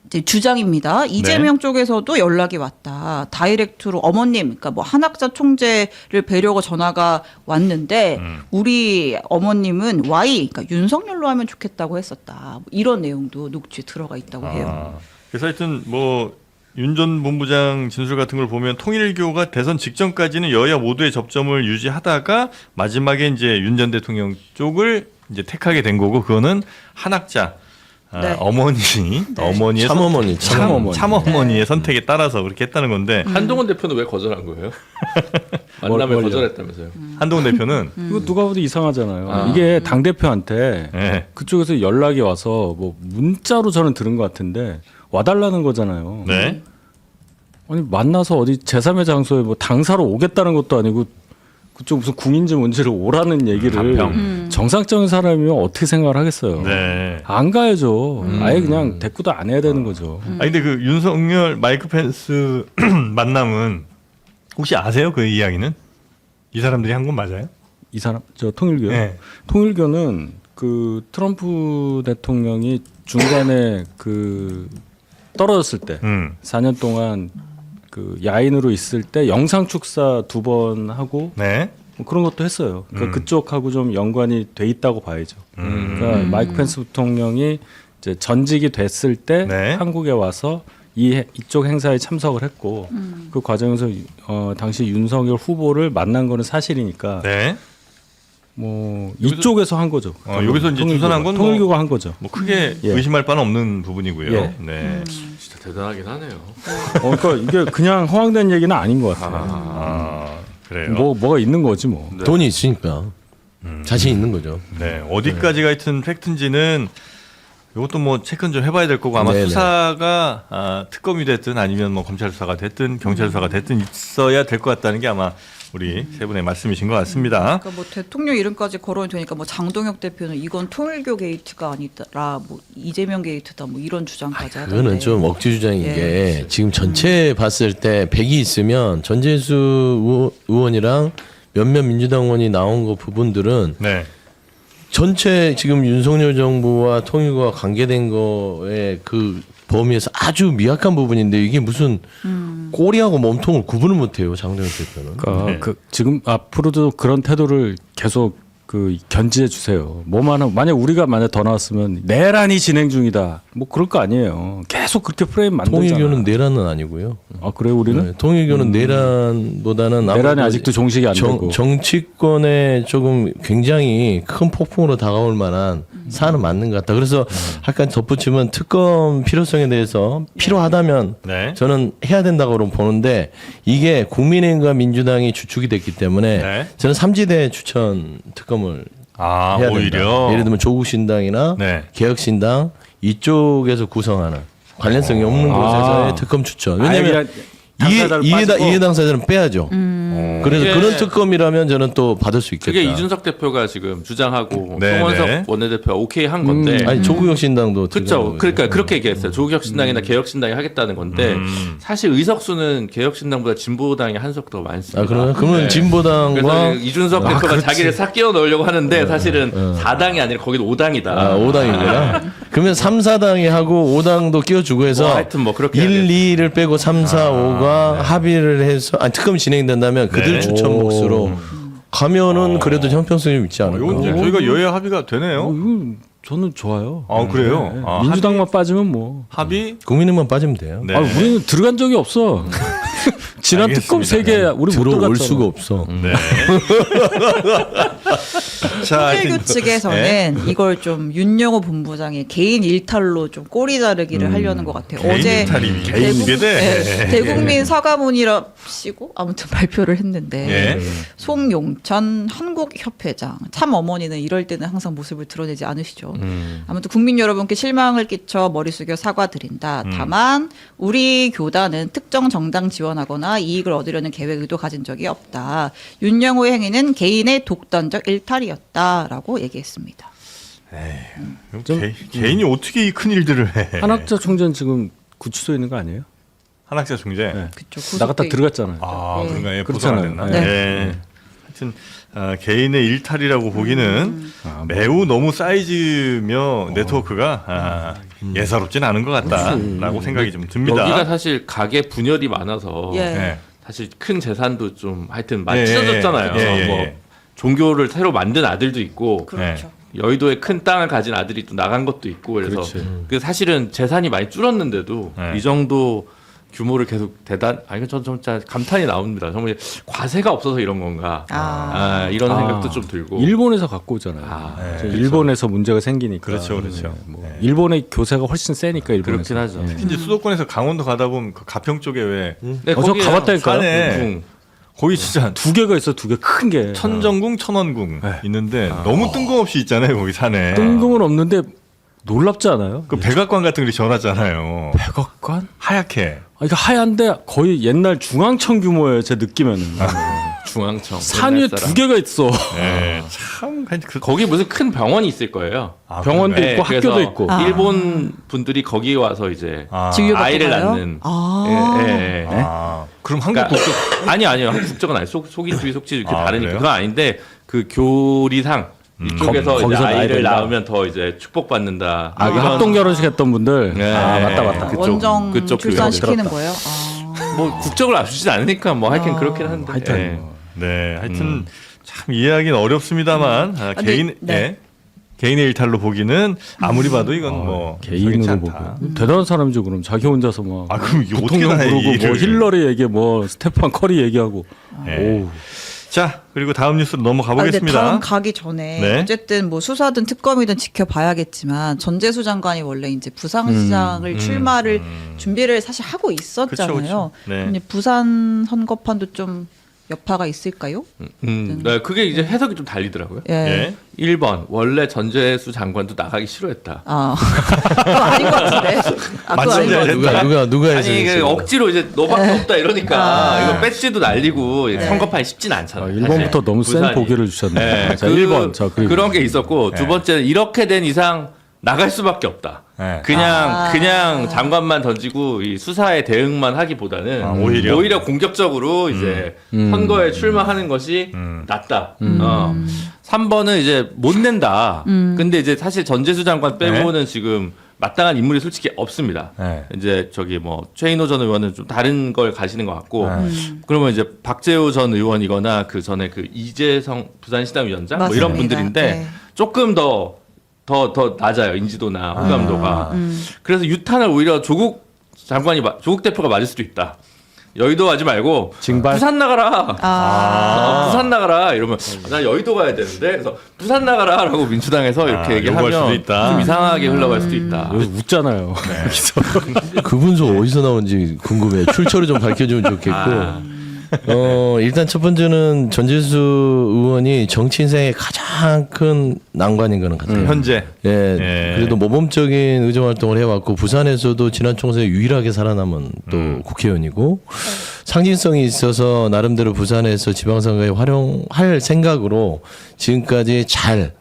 이제 주장입니다. 이재명 쪽에서도 연락이 왔다. 다이렉트로 어머님, 그러니까 뭐 한학자 총재를 뵈려고 전화가 왔는데 우리 어머님은 Y, 그러니까 윤석열로 하면 좋겠다고 했었다. 뭐 이런 내용도 녹취에 들어가 있다고 해요. 그래서 하여튼 뭐 윤 전 본부장 진술 같은 걸 보면 통일교가 대선 직전까지는 여야 모두의 접점을 유지하다가 마지막에 이제 윤 전 대통령 쪽을 이제 택하게 된 거고 그거는 한학자 네. 어머니의 참어머니, 참어머니의 선택에 따라서 그렇게 했다는 건데 한동훈 대표는 왜 거절한 거예요? 만남을 뭘요? 거절했다면서요? 한동훈 대표는 이거 누가 봐도 이상하잖아요. 아. 이게 당 대표한테 네. 그쪽에서 연락이 와서 뭐 문자로 저는 들은 것 같은데 와달라는 거잖아요. 네. 아니 만나서 어디 제3의 장소에 뭐 당사로 오겠다는 것도 아니고 그쪽 무슨 궁인지 뭔지를 오라는 얘기를 가평. 정상적인 사람이면 어떻게 생각을 하겠어요. 네. 안 가야죠. 아예 그냥 대꾸도 안 해야 되는 거죠. 아니 근데 그 윤석열 마이크 펜스 만남은 혹시 아세요? 그 이야기는? 이 사람들이 한 건 맞아요? 이 사람 저 통일교요. 네. 통일교는 그 트럼프 대통령이 중간에 그 떨어졌을 때 4년 동안 그 야인으로 있을 때 영상 축사 2번 하고 네. 뭐 그런 것도 했어요. 그러니까 그쪽하고 좀 연관이 돼 있다고 봐야죠. 그러니까 마이크 펜스 부통령이 이제 전직이 됐을 때 네. 한국에 와서 이쪽 행사에 참석을 했고 그 과정에서 당시 윤석열 후보를 만난 거는 사실이니까 네. 뭐 이쪽에서 한 거죠. 여기서 이제 주선한 건 뭐- 통일교가 한 거죠. 뭐 크게 예. 의심할 바는 없는 부분이고요. 예. 네. 진짜 대단하긴 하네요. 그러니까 이게 그냥 허황된 얘기는 아닌 것 같아요. 아, 그래요. 뭐가 있는 거지 뭐. 돈이 있으니까 자신 있는 거죠. 네. 어디까지가 하여튼 팩트인지는 이것도 뭐 체크는 좀 해봐야 될 거고 아마 네네. 수사가 특검이 됐든 아니면 뭐 검찰 수사가 됐든 경찰 수사가 됐든 있어야 될 것 같다는 게 아마 우리 세 분의 말씀이신 것 같습니다. 그러니까 뭐 대통령 이름까지 거론이 되니까 뭐 장동혁 대표는 이건 통일교 게이트가 아니라 뭐 이재명 게이트다 뭐 이런 주장까지 하던데. 그거는 좀 억지 주장인 예. 게 지금 전체 봤을 때 100이 있으면 전재수 의원이랑 몇몇 민주당 의원이 나온 거 부분들은 네. 전체 지금 윤석열 정부와 통일과 관계된 거에 그 범위에서 아주 미약한 부분인데 이게 무슨 꼬리하고 몸통을 구분을 못해요 장동혁 대표는. 그러니까 네. 그 지금 앞으로도 그런 태도를 계속 그 견지해 주세요. 뭐만 만약 우리가 만약 더 나왔으면 내란이 진행 중이다. 뭐 그럴 거 아니에요. 계속 그렇게 프레임 만들잖아. 통일교는 내란은 아니고요. 아 그래요 우리는 네, 통일교는 내란보다는 내란이 아무래도 아직도 종식이 안 되고. 정치권에 조금 굉장히 큰 폭풍으로 다가올 만한 사안은 맞는 것 같다. 그래서 약간 덧붙이면 특검 필요성에 대해서 필요하다면 네. 저는 해야 된다고 보는데 이게 국민의힘과 민주당이 주축이 됐기 때문에 네. 저는 삼지대 추천 특검을 아, 해야 된다. 오히려. 예를 들면 조국신당이나 네. 개혁신당 이쪽에서 구성하는 관련성이 없는 곳에서의 특검 추천. 왜냐하면 이해 당사자는 빼야죠. 그래서 이게- 그런 특검이라면 저는 또 받을 수 있겠다. 그게 이준석 대표가 지금 주장하고 네, 송원석 네. 원내대표가 오케이 한 건데. 아니 조국혁 신당도 그렇죠. 그러니까 그렇게 얘기했어요. 조국혁 신당이나 개혁 신당이 하겠다는 건데 사실 의석수는 개혁 신당보다 진보당이 한석 더 많습니다. 아 그러면 그러면 네. 진보당과 그래서 이준석 대표가 그렇지. 자기를 싹 끼워 넣으려고 하는데 사실은 4당이 아니라 거기도 5당이다. 5당이구나. 그러면 3, 4당이 하고 5당도 끼워주고 해서 뭐 하여튼 뭐 그렇게 1, 2를 빼고 3, 4, 5가 합의를 해서 특검이 진행된다면 그들 네. 추천 몫으로 가면은 그래도 형평성이 좀 있지 않을까. 이건 이제 저희가 여야 합의가 되네요. 이건 저는 좋아요. 아, 그래요? 네. 아, 민주당만 빠지면 뭐. 합의? 국민의만 빠지면 돼요. 네. 아, 우리는 들어간 적이 없어. 지난 특검 알겠습니다. 3개 우리 못 들어올 들어갔잖아. 수가 없어. 네. 자, 하여튼 통일교 측에서는 이걸 좀 윤영호 본부장의 개인 일탈로 좀 꼬리 자르기를 하려는 것 같아요. 개인 어제 일탈이 개인 세대. 네, 대국민 사과문이랍시고 아무튼 발표를 했는데 예. 송용천 한국협회장 참 어머니는 이럴 때는 항상 모습을 드러내지 않으시죠. 아무튼 국민 여러분께 실망을 끼쳐 머리 숙여 사과드린다. 다만 우리 교단은 특정 정당 지원하거나 이익을 얻으려는 계획 의도 가진 적이 없다. 윤영호의 행위는 개인의 독단적 일탈이었다라고 얘기했습니다. 개인이 어떻게 이 큰 일들을 해? 한학자 총재는 지금 구치소에 있는 거 아니에요? 한학자 총재. 네. 그쵸, 나갔다 구속돼 들어갔잖아요. 아, 네. 그런가요? 예, 그렇잖아요. 보상 안 네. 됐나? 네. 하여튼 개인의 일탈이라고 보기는 매우 너무 사이즈며 네트워크가 예사롭진 않은 것 같다라고 생각이 좀 듭니다. 여기가 사실 가게 분열이 많아서 예. 네. 사실 큰 재산도 좀 하여튼 예, 많이 찢어졌잖아요. 예, 예, 뭐 예. 종교를 새로 만든 아들도 있고 그렇죠. 여의도에 큰 땅을 가진 아들이 또 나간 것도 있고 그래서 그렇지. 그 사실은 재산이 많이 줄었는데도 네. 이 정도 규모를 계속 이건 전 진짜 감탄이 나옵니다. 정말 과세가 없어서 이런 건가 이런 생각도 좀 들고 일본에서 갖고 오잖아요. 네, 저 일본에서 문제가 생기니까. 그렇죠, 그렇죠. 네, 뭐 일본의 교세가 훨씬 세니까 일본에서. 그렇긴 하죠. 네. 이제 수도권에서 강원도 가다 보면 그 가평 쪽에 왜 네, 저 거기에요. 가봤다니까요. 산에 거기 진짜 두 개가 있어, 두 개 큰 게. 천정궁, 천원궁 있는데 너무 뜬금없이 있잖아요, 거기 산에. 뜬금은 없는데 놀랍지 않아요? 그 백악관 같은 게 전하잖아요. 백악관? 하얗게. 아, 이거 하얀데 거의 옛날 중앙청 규모예요, 제 느낌에는. 중앙청 산 위에 옛날 사람. 두 개가 있어. 네, 참 그, 거기 무슨 큰 병원이 있을 거예요. 병원도 그런가요? 있고 그래서 학교도 있고. 일본 분들이 거기 와서 이제 진료받고 아이를 가요? 낳는. 아. 예. 그럼 한국 그러니까 아니요 한국 국적은 아니 속인주의 속지주의 이렇게 다르니까 그래요? 그건 아닌데 그 교리상 이쪽에서 이제 거기서 아이를 낳아야 낳으면 더 이제 축복받는다. 아, 이거 합동 결혼식 했던 분들. 네. 아, 맞다. 그쪽, 원정 그쪽 출산시키는 들었다. 거예요. 뭐 국적을 안 주진 않으니까 뭐 하여튼 그렇긴 한데. 하여튼 예. 뭐. 네, 하여튼 참 이해하기는 어렵습니다만 근데, 개인 네. 개인의 일탈로 보기는 아무리 봐도 이건 뭐 개인으로 적절치 보고. 않다. 대단한 사람이죠, 그럼. 자기 혼자서 막. 아, 그럼 이거 어떻게 부통령 다 부르고, 뭐 얘기를. 힐러리 얘기, 뭐 스테판 커리 얘기하고. 네. 오우. 자, 그리고 다음 뉴스로 넘어가 근데 보겠습니다. 다음 가기 전에 네. 어쨌든 뭐 수사든 특검이든 지켜봐야겠지만 전재수 장관이 원래 이제 부산시장을 출마를 준비를 사실 하고 있었잖아요. 그쵸. 네. 근데 부산 선거판도 좀 여파가 있을까요? 네, 그게 이제 해석이 좀 달리더라고요. 예. 예. 1번 원래 전재수 장관도 나가기 싫어했다. 아, 그거 아닌 것 같은데. 아, 그거 아닌 것 같은데. 누가 해서 아니 이게 했어요? 억지로 이제 너밖에 없다 이러니까 아. 이거 배지도 날리고 선거판이 쉽진 아, 않잖아요. 1번부터 사실. 너무 센 부산이. 보기를 주셨네. 네, 자, 1번. 자, 그리고. 그런 게 있었고 두 번째는 이렇게 된 이상 나갈 수밖에 없다. 네. 그냥 장관만 던지고 이 수사에 대응만 하기보다는 오히려 공격적으로 이제 선거에 출마하는 것이 낫다. 3번은 이제 못 낸다. 근데 이제 사실 전재수 장관 빼고는 지금 마땅한 인물이 솔직히 없습니다. 네. 이제 저기 뭐 최인호 전 의원은 좀 다른 걸 가시는 것 같고 그러면 이제 박재호 전 의원이거나 그 전에 그 이재성 부산시당 위원장 뭐 이런 맞습니다. 분들인데 네. 조금 더 낮아요 인지도나 호감도가. 그래서 유탄을 오히려 조국 대표가 맞을 수도 있다. 여의도 가지 말고 징발? 부산 나가라. 아. 부산 나가라 이러면 나 여의도 가야 되는데 그래서 부산 나가라라고 민주당에서 이렇게 요구할 수도 얘기하면 있다. 좀 이상하게 흘러갈 수도 있다. 여기서 웃잖아요. 그분 소 어디서 나온지 궁금해. 출처를 좀 밝혀주면 좋겠고. 일단 첫 번째는 전재수 의원이 정치 인생의 가장 큰 난관인 거는 같아요. 현재. 예, 그래도 모범적인 의정 활동을 해왔고 부산에서도 지난 총선에 유일하게 살아남은 또 국회의원이고 상징성이 있어서 나름대로 부산에서 지방선거에 활용할 생각으로 지금까지 잘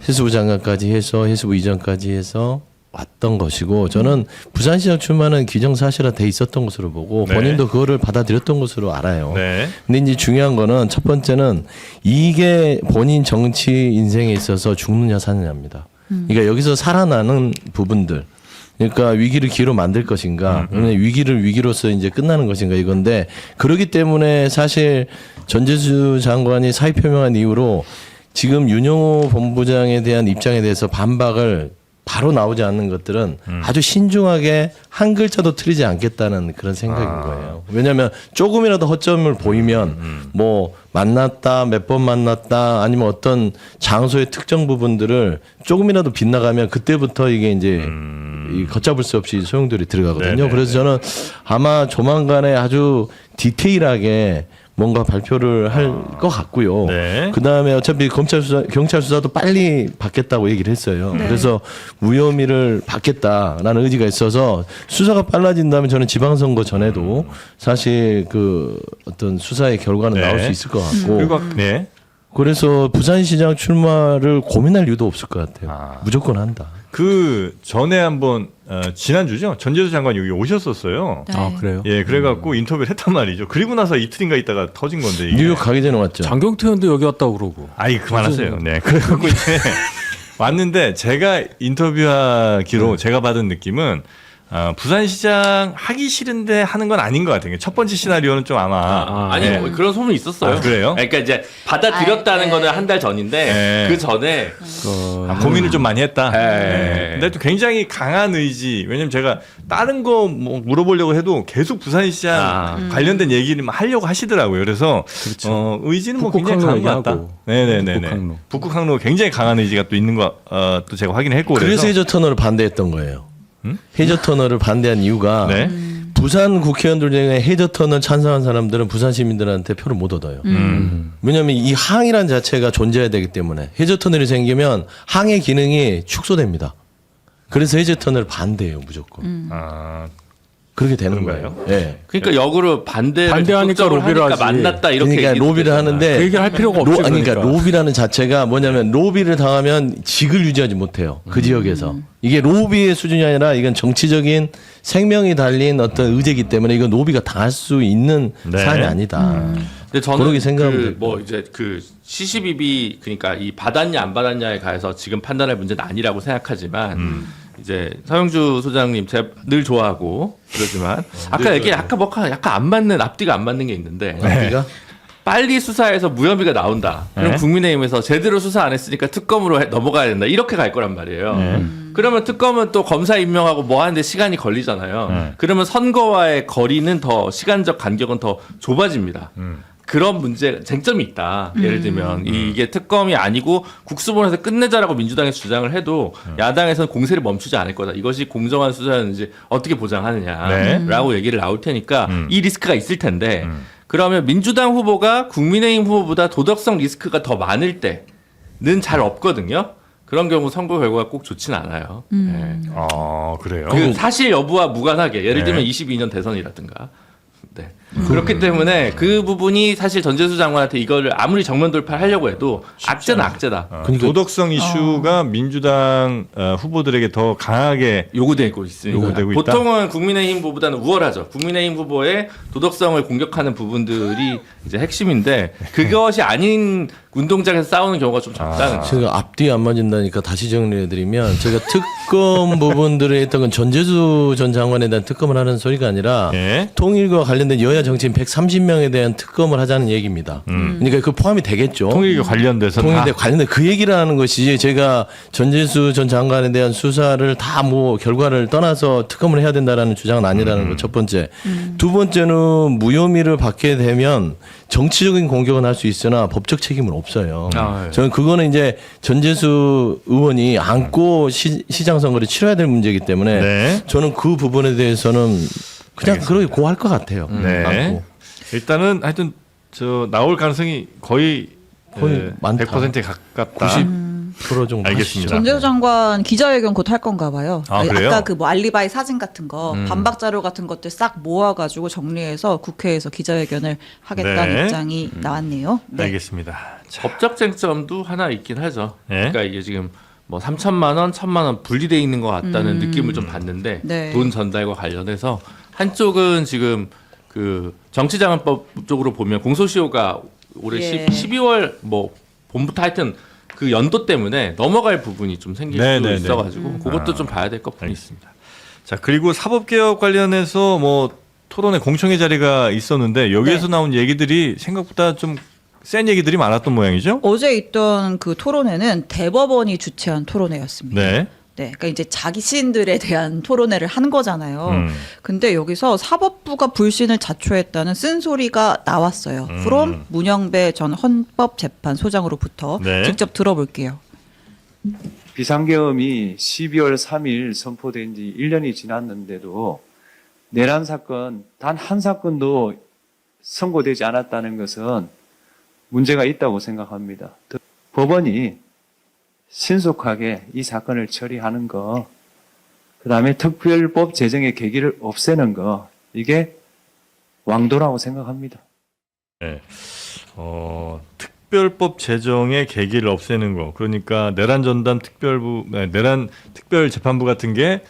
해수부 장관까지 해서 해수부 이전까지 해서 왔던 것이고 저는 부산시장 출마는 기정사실화 돼 있었던 것으로 보고 네. 본인도 그거를 받아들였던 것으로 알아요. 네. 근데 이제 중요한 거는 첫 번째는 이게 본인 정치 인생에 있어서 죽느냐 사느냐입니다. 그러니까 여기서 살아나는 부분들. 그러니까 위기를 기회로 만들 것인가, 아니면 위기를 위기로서 이제 끝나는 것인가 이건데 그렇기 때문에 사실 전재수 장관이 사의 표명한 이후로 지금 윤영호 본부장에 대한 입장에 대해서 반박을 바로 나오지 않는 것들은 아주 신중하게 한 글자도 틀리지 않겠다는 그런 생각인 거예요. 왜냐하면 조금이라도 허점을 보이면 뭐 만났다, 몇 번 만났다, 아니면 어떤 장소의 특정 부분들을 조금이라도 빗나가면 그때부터 이게 이제 이 걷잡을 수 없이 소용돌이 들어가거든요. 네네. 그래서 저는 아마 조만간에 아주 디테일하게 뭔가 발표를 할 것 같고요. 네. 그 다음에 어차피 경찰 수사도 빨리 받겠다고 얘기를 했어요. 그래서 무혐의를 받겠다라는 의지가 있어서 수사가 빨라진다면 저는 지방선거 전에도 사실 그 어떤 수사의 결과는 네. 나올 수 있을 것 같고. 그리고 네. 그래서 부산시장 출마를 고민할 이유도 없을 것 같아요. 아. 무조건 한다. 그 전에 한번 지난주죠. 전재수 장관이 여기 오셨었어요. 네. 아 그래요? 예, 그래갖고 인터뷰를 했단 말이죠. 그리고 나서 이틀인가 있다가 터진 건데. 이게. 뉴욕 가기 전에 왔죠. 장경태 의원도 여기 왔다고 그러고. 아이 그만하세요. 네, 그래갖고 이제 왔는데 제가 인터뷰하기로 제가 받은 느낌은 부산시장 하기 싫은데 하는 건 아닌 것 같아요. 첫 번째 시나리오는 좀 아마 아니 예. 뭐 그런 소문이 있었어요. 아, 그래요? 그러니까 이제 받아들였다는 네. 거는 한 달 전인데 네. 그 전에 고민을 좀 많이 했다. 네. 네. 근데 또 굉장히 강한 의지. 왜냐면 제가 다른 거 뭐 물어보려고 해도 계속 부산시장 관련된 얘기를 막 하려고 하시더라고요. 그래서 의지는 뭐 굉장히 강한 것 같다. 얘기하고. 네네네네. 북극항로. 북극항로 굉장히 강한 의지가 또 있는 거 또 제가 확인했고 그래서 해저 터널을 반대했던 거예요. 해저 터널을 반대한 이유가 네. 부산 국회의원들 중에 해저 터널 찬성한 사람들은 부산 시민들한테 표를 못 얻어요. 왜냐하면 이 항이란 자체가 존재해야 되기 때문에 해저 터널이 생기면 항의 기능이 축소됩니다. 그래서 해저 터널 반대예요, 무조건. 아, 그렇게 되는 그런가요? 거예요. 예. 그러니까 역으로 반대하니까 적극적으로 로비를 하니까 하지. 만났다 이렇게 그러니까 얘기도 로비를 됐잖아요. 하는데 그 얘기를 할 필요가 없지. 아니, 그러니까 그러니까. 로비라는 자체가 뭐냐면 로비를 당하면 직을 유지하지 못해요. 그 지역에서. 이게 로비의 수준이 아니라 이건 정치적인 생명이 달린 어떤 의제이기 때문에 이건 로비가 당할 수 있는 네. 사안이 아니다. 근데 저는 그렇게 생각하면 될 뭐 이제 그 시시비비 그러니까 이 받았냐 안 받았냐에 가해서 지금 판단할 문제는 아니라고 생각하지만 이제 서영주 소장님 제가 늘 좋아하고 그러지만 아까 얘기 약간 안 맞는 앞뒤가 안 맞는 게 있는데 우리가 빨리 수사해서 무혐의가 나온다. 그럼 네. 국민의힘에서 제대로 수사 안 했으니까 특검으로 넘어가야 된다. 이렇게 갈 거란 말이에요. 그러면 특검은 또 검사 임명하고 뭐 하는데 시간이 걸리잖아요. 그러면 선거와의 거리는 더 시간적 간격은 더 좁아집니다. 그런 문제 쟁점이 있다. 예를 들면 이게 특검이 아니고 국수본에서 끝내자라고 민주당에서 주장을 해도 야당에서는 공세를 멈추지 않을 거다. 이것이 공정한 수사였는지 어떻게 보장하느냐라고 얘기를 나올 테니까 이 리스크가 있을 텐데 그러면 민주당 후보가 국민의힘 후보보다 도덕성 리스크가 더 많을 때는 잘 없거든요. 그런 경우 선거 결과가 꼭 좋진 않아요. 네. 그래요. 그 사실 여부와 무관하게 예를 네. 들면 22년 대선이라든가 네. 그렇기 때문에 그 부분이 사실 전재수 장관한테 이거를 아무리 정면 돌파를 하려고 해도 악재는 악재다. 도덕성 이슈가 민주당 후보들에게 더 강하게 요구되고 있으니까 요구되고 있다? 보통은 국민의힘 후보보다는 우월하죠. 국민의힘 후보의 도덕성을 공격하는 부분들이 이제 핵심인데 그것이 아닌 운동장에서 싸우는 경우가 좀 적다는 거죠. 제가 앞뒤 안 맞는다니까 다시 정리해드리면 제가 특검 부분들에 했던 건 전재수 전 장관에 대한 특검을 하는 소리가 아니라 예. 통일과 관련된 여야 정치인 130명에 대한 특검을 하자는 얘기입니다. 그러니까 그 포함이 되겠죠. 통일과 관련돼서 통일대 다 관련된 그 얘기를 하는 것이지 제가 전재수 전 장관에 대한 수사를 다 뭐 결과를 떠나서 특검을 해야 된다라는 주장은 아니라는 거 첫 번째. 두 번째는 무혐의를 받게 되면 정치적인 공격은 할 수 있으나 법적 책임은 없어요. 아, 예. 저는 그거는 이제 전재수 의원이 안고 시장 선거를 치러야 될 문제이기 때문에 네. 저는 그 부분에 대해서는 그냥 그렇게 고할 것 같아요. 네. 안고. 일단은 하여튼 저 나올 가능성이 거의 많다. 100%에 가깝다. 90% 정도 알겠습니다. 전재수 장관 기자회견 곧 할 건가 봐요. 아, 그래요? 아까 그 뭐 알리바이 사진 같은 거 반박 자료 같은 것들 싹 모아가지고 정리해서 국회에서 기자회견을 하겠다는 네. 입장이 나왔네요. 네. 알겠습니다. 자, 법적 쟁점도 하나 있긴 하죠. 네. 그러니까 이게 지금 뭐 3천만 원, 1천만 원 분리돼 있는 것 같다는 느낌을 좀 받는데 네. 돈 전달과 관련해서 한쪽은 지금 그 정치자금법 쪽으로 보면 공소시효가 올해 예. 12월 뭐 봄부터 하여튼 그 연도 때문에 넘어갈 부분이 좀 생길 네, 수도 네, 있어가지고 네. 그것도 아, 좀 봐야 될 것 같습니다. 알겠습니다. 자, 그리고 사법개혁 관련해서 뭐 토론회 공청회 자리가 있었는데 여기에서 네. 나온 얘기들이 생각보다 좀 센 얘기들이 많았던 모양이죠? 어제 있던 그 토론회는 대법원이 주최한 토론회였습니다. 네. 네, 그러니까 이제 자신들에 대한 토론회를 한 거잖아요. 음. 근데 여기서 사법부가 불신을 자초했다는 쓴소리가 나왔어요. from 문영배 전 헌법재판소장으로부터 네. 직접 들어볼게요. 비상계엄이 12월 3일 선포된 지 1년이 지났는데도 내란 사건 단 한 사건도 선고되지 않았다는 것은 문제가 있다고 생각합니다. 법원이 신속하게 이 사건을 처리하는 거, 그 다음에 특별법 제정의 계기를 없애는 거, 이게 왕도라고 생각합니다. 네. 특별법 제정의 계기를 없애는 거. 그러니까 내란 전담 내란 특별 재판부 같은 게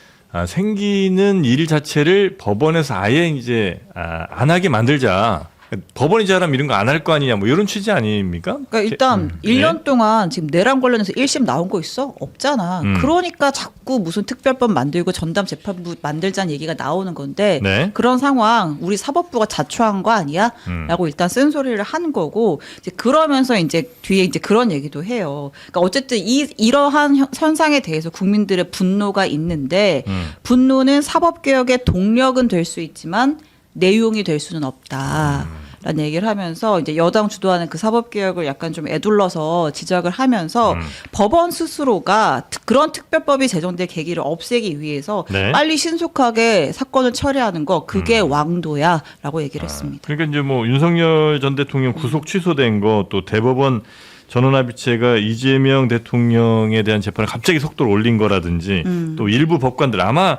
생기는 일 자체를 법원에서 아예 이제 안 하게 만들자. 법원이 잘하면 이런 거 안 할 거 아니냐, 뭐 이런 취지 아닙니까? 그러니까 일단 네. 1년 동안 지금 내란 관련해서 1심 나온 거 있어? 없잖아. 그러니까 자꾸 무슨 특별법 만들고 전담 재판부 만들자는 얘기가 나오는 건데 네. 그런 상황 우리 사법부가 자초한 거 아니야? 라고 일단 쓴소리를 한 거고 이제 그러면서 이제 뒤에 이제 그런 얘기도 해요. 그러니까 어쨌든 이러한 현상에 대해서 국민들의 분노가 있는데 분노는 사법개혁의 동력은 될 수 있지만 내용이 될 수는 없다라는 얘기를 하면서 이제 여당 주도하는 그 사법개혁을 약간 좀 애둘러서 지적을 하면서 법원 스스로가 그런 특별법이 제정될 계기를 없애기 위해서 네. 빨리 신속하게 사건을 처리하는 거 그게 왕도야라고 얘기를 했습니다. 그러니까 이제 뭐 윤석열 전 대통령 구속 취소된 거, 또 대법원 전원합의체가 이재명 대통령에 대한 재판을 갑자기 속도를 올린 거라든지 또 일부 법관들 아마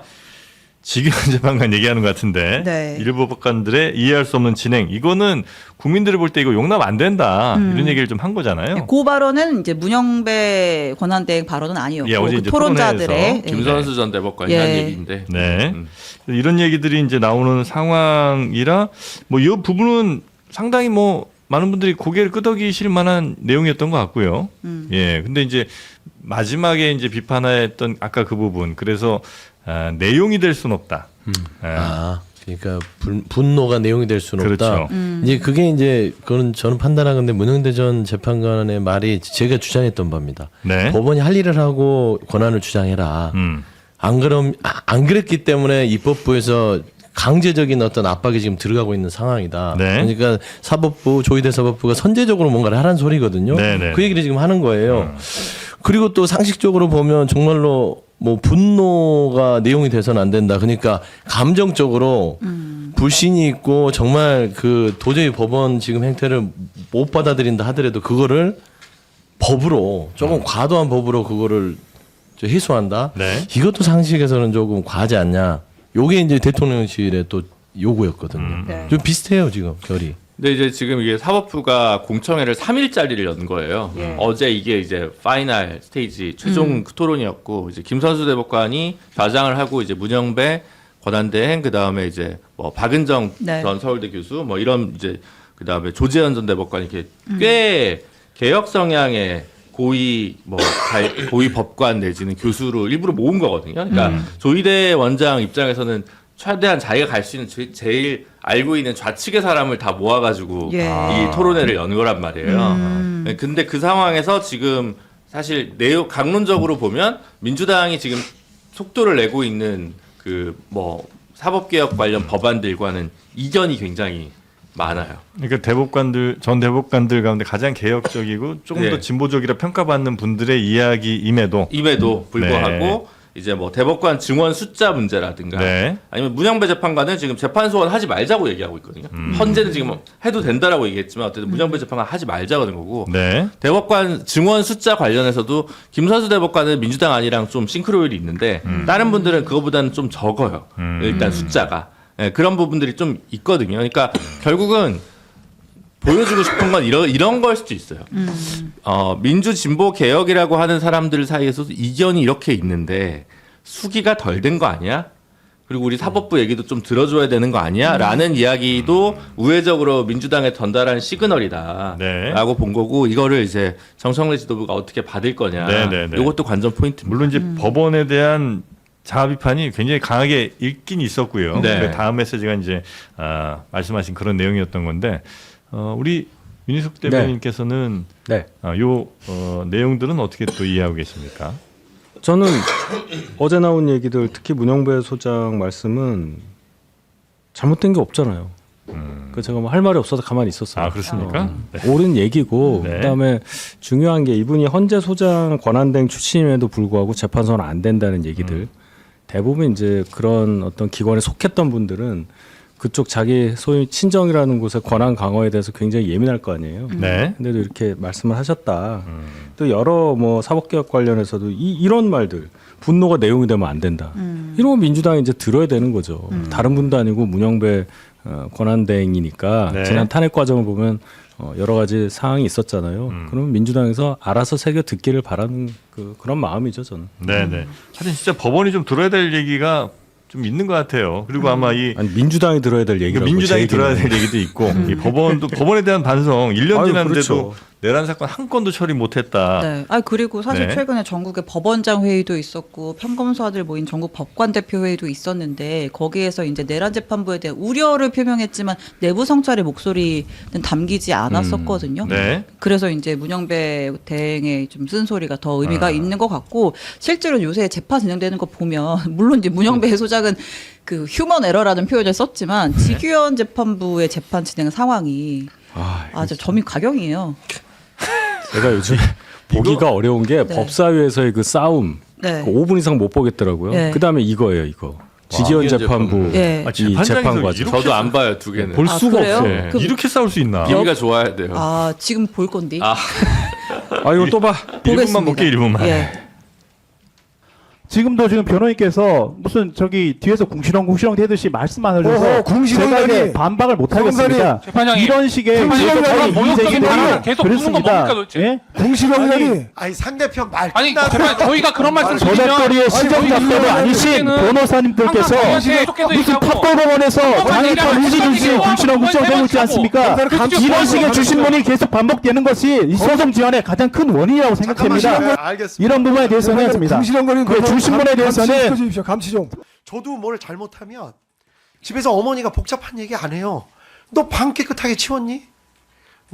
지기현 재판관 얘기하는 것 같은데 네. 일부 법관들의 이해할 수 없는 진행, 이거는 국민들이 볼 때 이거 용납 안 된다 이런 얘기를 좀 한 거잖아요. 그 발언은 이제 문영배 권한대행 발언은 아니었고 예, 어제 그 이제 토론자들의 토론회에서 김선수 전 대법관이 예. 한 얘기인데 네. 이런 얘기들이 이제 나오는 상황이라 뭐 이 부분은 상당히 뭐 많은 분들이 고개를 끄덕이실 만한 내용이었던 것 같고요. 예. 근데 이제 마지막에 이제 비판했던 아까 그 부분, 그래서 내용이 될 수는 없다. 그러니까 분노가 내용이 될 수는 그렇죠. 없다. 이제 그게 이제 그건 저는 판단하건데 문영대 전 재판관의 말이 제가 주장했던 바입니다. 네. 법원이 할 일을 하고 권한을 주장해라. 안 그랬기 때문에 입법부에서 강제적인 어떤 압박이 지금 들어가고 있는 상황이다. 네. 그러니까 사법부 조희대 사법부가 선제적으로 뭔가를 하라는 소리거든요. 네, 네. 그 얘기를 지금 하는 거예요. 그리고 또 상식적으로 보면 정말로 뭐 분노가 내용이 돼서는 안 된다. 그러니까 감정적으로 불신이 있고 정말 그 도저히 법원 지금 행태를 못 받아들인다 하더라도 그거를 법으로 조금 과도한 법으로 그거를 해소한다. 네. 이것도 상식에서는 조금 과하지 않냐. 요게 이제 대통령실의 또 요구였거든요. 네. 좀 비슷해요 지금 결이. 근데 이제 지금 이게 사법부가 공청회를 3일짜리를 연 거예요. 예. 어제 이게 이제 파이널 스테이지 최종 토론이었고 이제 김선수 대법관이 좌장을 하고 이제 문영배 권한대행 그다음에 이제 뭐 박은정 네. 전 서울대 교수 뭐 이런 이제 그다음에 조재현 전 대법관이 이렇게 꽤 개혁 성향의 고위 고위 법관 내지는 교수로 일부러 모은 거거든요. 그러니까 조희대 원장 입장에서는 최대한 자기가 갈 수 있는 제일 알고 있는 좌측의 사람을 다 모아가지고 예. 이 토론회를 연 거란 말이에요. 근데 그 상황에서 지금 사실 강론적으로 보면 민주당이 지금 속도를 내고 있는 그 뭐 사법개혁 관련 법안들과는 이견이 굉장히 많아요. 그러니까 전 대법관들 가운데 가장 개혁적이고 조금 네. 더 진보적이라 평가받는 분들의 이야기임에도 불구하고 이제 뭐 대법관 증원 숫자 문제라든가 네. 아니면 문영배 재판관은 지금 재판 소원 하지 말자고 얘기하고 있거든요. 현재는 지금 해도 된다라고 얘기했지만 어쨌든 문영배 재판관 하지 말자는 거고 네. 대법관 증원 숫자 관련해서도 김선수 대법관은 민주당 안이랑 좀 싱크로율이 있는데 다른 분들은 그거보다는 좀 적어요. 일단 숫자가. 네, 그런 부분들이 좀 있거든요. 그러니까 결국은 보여주고 싶은 건 이런 걸 수도 있어요. 민주 진보 개혁이라고 하는 사람들 사이에서도 이견이 이렇게 있는데 수기가 덜 된 거 아니야? 그리고 우리 사법부 얘기도 좀 들어줘야 되는 거 아니야? 라는 이야기도 우회적으로 민주당에 전달한 시그널이다. 네. 라고 본 거고 이거를 이제 정청래 지도부가 어떻게 받을 거냐. 네. 이것도 관전 포인트입니다. 물론 이제 법원에 대한 자아 비판이 굉장히 강하게 있긴 있었고요. 네. 그 다음 메시지가 이제 말씀하신 그런 내용이었던 건데 우리 윤희숙 대변인께서는 네. 요 내용들은 어떻게 또 이해하고 계십니까? 저는 어제 나온 얘기들 특히 문영배 소장 말씀은 잘못된 게 없잖아요. 그 제가 뭐 할 말이 없어서 가만히 있었어요. 아, 그렇습니까? 네. 옳은 얘기고 네. 그다음에 중요한 게 이분이 헌재 소장 권한대행 출신임에도 불구하고 재판소는 안 된다는 얘기들 대부분 이제 그런 어떤 기관에 속했던 분들은 그쪽 자기 소위 친정이라는 곳의 권한 강화에 대해서 굉장히 예민할 거 아니에요. 네. 근데도 이렇게 말씀을 하셨다. 또 여러 뭐 사법개혁 관련해서도 이런 말들 분노가 내용이 되면 안 된다. 이런 거 민주당이 이제 들어야 되는 거죠. 다른 분도 아니고 문영배 권한대행이니까 네. 지난 탄핵 과정을 보면 여러 가지 사항이 있었잖아요. 그러면 민주당에서 알아서 새겨 듣기를 바라는 그런 마음이죠, 저는. 네네. 하여튼 진짜 법원이 좀 들어야 될 얘기가 좀 있는 것 같아요. 그리고 아마 이 아니 민주당이 들어야 될 얘기라고. 민주당이 제 들어야 얘기는. 될 얘기도 있고 이 법원에 대한 반성 1년 아유, 지났는데도 그렇죠. 내란 사건 한 건도 처리 못했다. 네. 그리고 사실 네. 최근에 전국에 법원장 회의도 있었고 평검사들 모인 전국 법관 대표 회의도 있었는데 거기에서 이제 내란 재판부에 대한 우려를 표명했지만 내부 성찰의 목소리는 담기지 않았었거든요. 네. 그래서 이제 문영배 대행의 좀 쓴소리가 더 의미가 있는 것 같고 실제로 요새 재판 진행되는 거 보면 물론 이제 문영배 소장은 그 휴먼 에러라는 표현을 썼지만 지규현 재판부의 재판 진행 상황이 아주 점이 가경이에요. 제가 요즘 보기가 어려운 게 네. 법사위에서의 그 싸움 네. 그 5분 이상 못 보겠더라고요. 네. 그다음에 이거예요, 이거. 지기현 지기현 재판부 재판부. 네. 아, 이 재판장에서 재판 과정. 이렇게 저도 안 봐요 두 개는. 볼 아, 수가 그래요? 없어요. 네. 그- 이렇게 싸울 수 있나? 기회가 좋아야 돼요. 지금 볼 건데. 아. 이거 또 봐. 1분만 볼게 1분만. 예. 지금도 지금 변호인께서 무슨 저기 뒤에서 궁시렁궁시렁 대듯이 말씀만 하셔서 제가 이제 반박을 못 하겠습니다. 재판장님, 이런 식의 재판장님, 모욕적인 발언을 계속 부르는 건 뭡니까 도대체? 예? 궁시렁이라니. 아니 상대편 말. 아니 재판 저희가 그런 말씀 저작거리의 시정작가도 아니신 변호사님들께서 무슨 탑골법원에서 장애권 의지듯이 궁시렁궁시렁 대고 있지 않습니까? 이런 식의 주신문이 계속 반복되는 것이 이 소송 지연의 가장 큰 원인이라고 생각됩니다. 알겠습니다. 이런 부분에 대해서는 궁시렁거리는 그 주신문에 대해서는 주십시오. 감시 좀. 저도 뭘 잘못하면 집에서 어머니가 복잡한 얘기 안 해요. 너 방 깨끗하게 치웠니?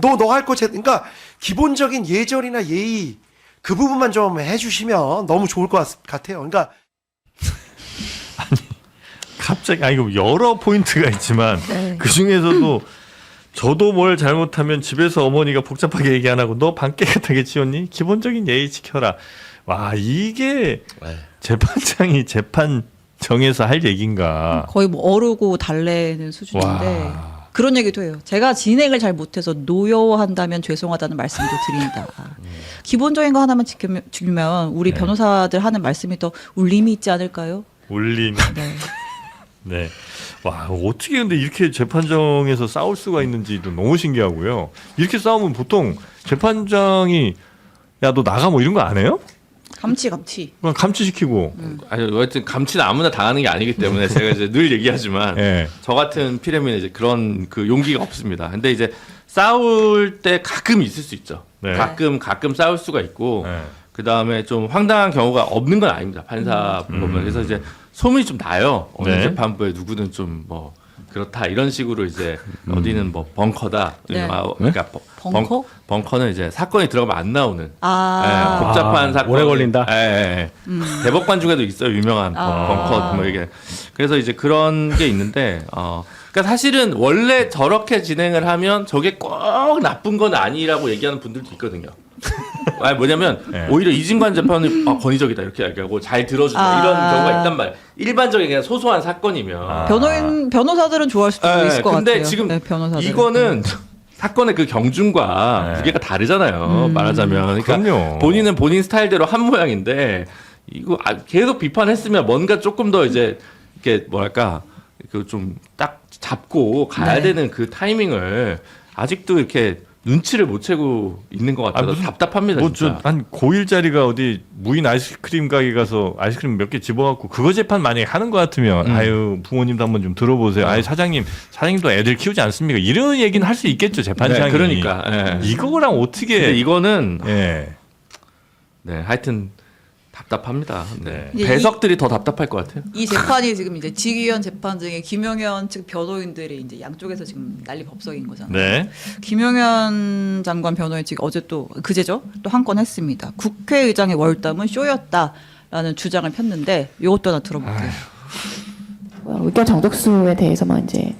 너 할 거 그러니까 기본적인 예절이나 예의 그 부분만 좀 해주시면 너무 좋을 것 같아요. 그러니까 갑자기 이거 여러 포인트가 있지만 네. 그 중에서도 저도 뭘 잘못하면 집에서 어머니가 복잡하게 얘기 안 하고 너 방 깨끗하게 치웠니? 기본적인 예의 지켜라. 와 이게 재판장이 재판정에서 할 얘기인가? 거의 뭐 어르고 달래는 수준인데 그런 얘기도 해요. 제가 진행을 잘 못해서 노여워한다면 죄송하다는 말씀도 드린다. 기본적인 거 하나만 지키면 우리 변호사들 하는 말씀이 더 울림이 있지 않을까요? 울림. 네. 네. 와 어떻게 근데 이렇게 재판정에서 싸울 수가 있는지도 너무 신기하고요. 이렇게 싸우면 보통 재판장이 야 너 나가 뭐 이런 거 안 해요? 감치. 그냥 감치시키고. 아니 여하튼 감치는 아무나 당하는 게 아니기 때문에 제가 이제 늘 얘기하지만 예. 저 같은 피레미는 이제 그런 그 용기가 없습니다. 근데 이제 싸울 때 가끔 있을 수 있죠. 네. 가끔 싸울 수가 있고 네. 그 다음에 좀 황당한 경우가 없는 건 아닙니다. 판사 보면 그래서 이제 소문이 좀 나요. 어느 네. 재판부에 누구는 좀 뭐 그렇다 이런 식으로 이제 어디는 뭐 벙커다. 네. 그러니까 벙커? 벙커는 이제 사건이 들어가면 안 나오는. 아. 예, 복잡한 사건 오래 걸린다? 예. 대법관 중에도 있어요 유명한 벙커 뭐 이게 그래서 이제 그런 게 있는데 그러니까 사실은 원래 저렇게 진행을 하면 저게 꼭 나쁜 건 아니라고 얘기하는 분들도 있거든요. 아니 뭐냐면 네. 오히려 이진관 재판은 권위적이다 이렇게 얘기하고 잘 들어준다 이런 경우가 있단 말이에요. 일반적인 그냥 소소한 사건이면 변호사들은 좋아할 수도 네, 있을 것 근데 같아요. 지금 네, 변호사들은. 이거는 사건의 그 경중과 네. 무게가 다르잖아요. 말하자면. 그러니까 그럼요. 본인은 본인 스타일대로 한 모양인데 이거 계속 비판했으면 뭔가 조금 더 이제 이렇게 뭐랄까 그 좀 딱 잡고 가야 네. 되는 그 타이밍을 아직도 이렇게 눈치를 못 채고 있는 것 같아서 무슨- 답답합니다. 진짜. 뭐한 고1짜리가 어디 무인 아이스크림 가게 가서 아이스크림 몇 개 집어갖고 그거 재판 만약에 하는 것 같으면 아유 부모님도 한번 좀 들어보세요. 아유 사장님도 애들 키우지 않습니까? 이런 얘기는 할 수 있겠죠 재판장이. 네, 그러니까. 예. 이거랑 어떻게? 근데 이거는 예. 네, 하여튼 답답합니다. 네. 이제 배석들이 더 답답할 것 같아요. 이 재판이 지금 이제 지기현 재판 중에 김용현 측 변호인들이 이제 양쪽에서 지금 난리 법석인 거잖아요. 네. 김용현 장관 변호인 측 어제 또 그제죠 또 한 건 했습니다. 국회의장의 월담은 쇼였다라는 주장을 폈는데 이것도 하나 들어볼게요. 의견 정독수에 대해서만 이제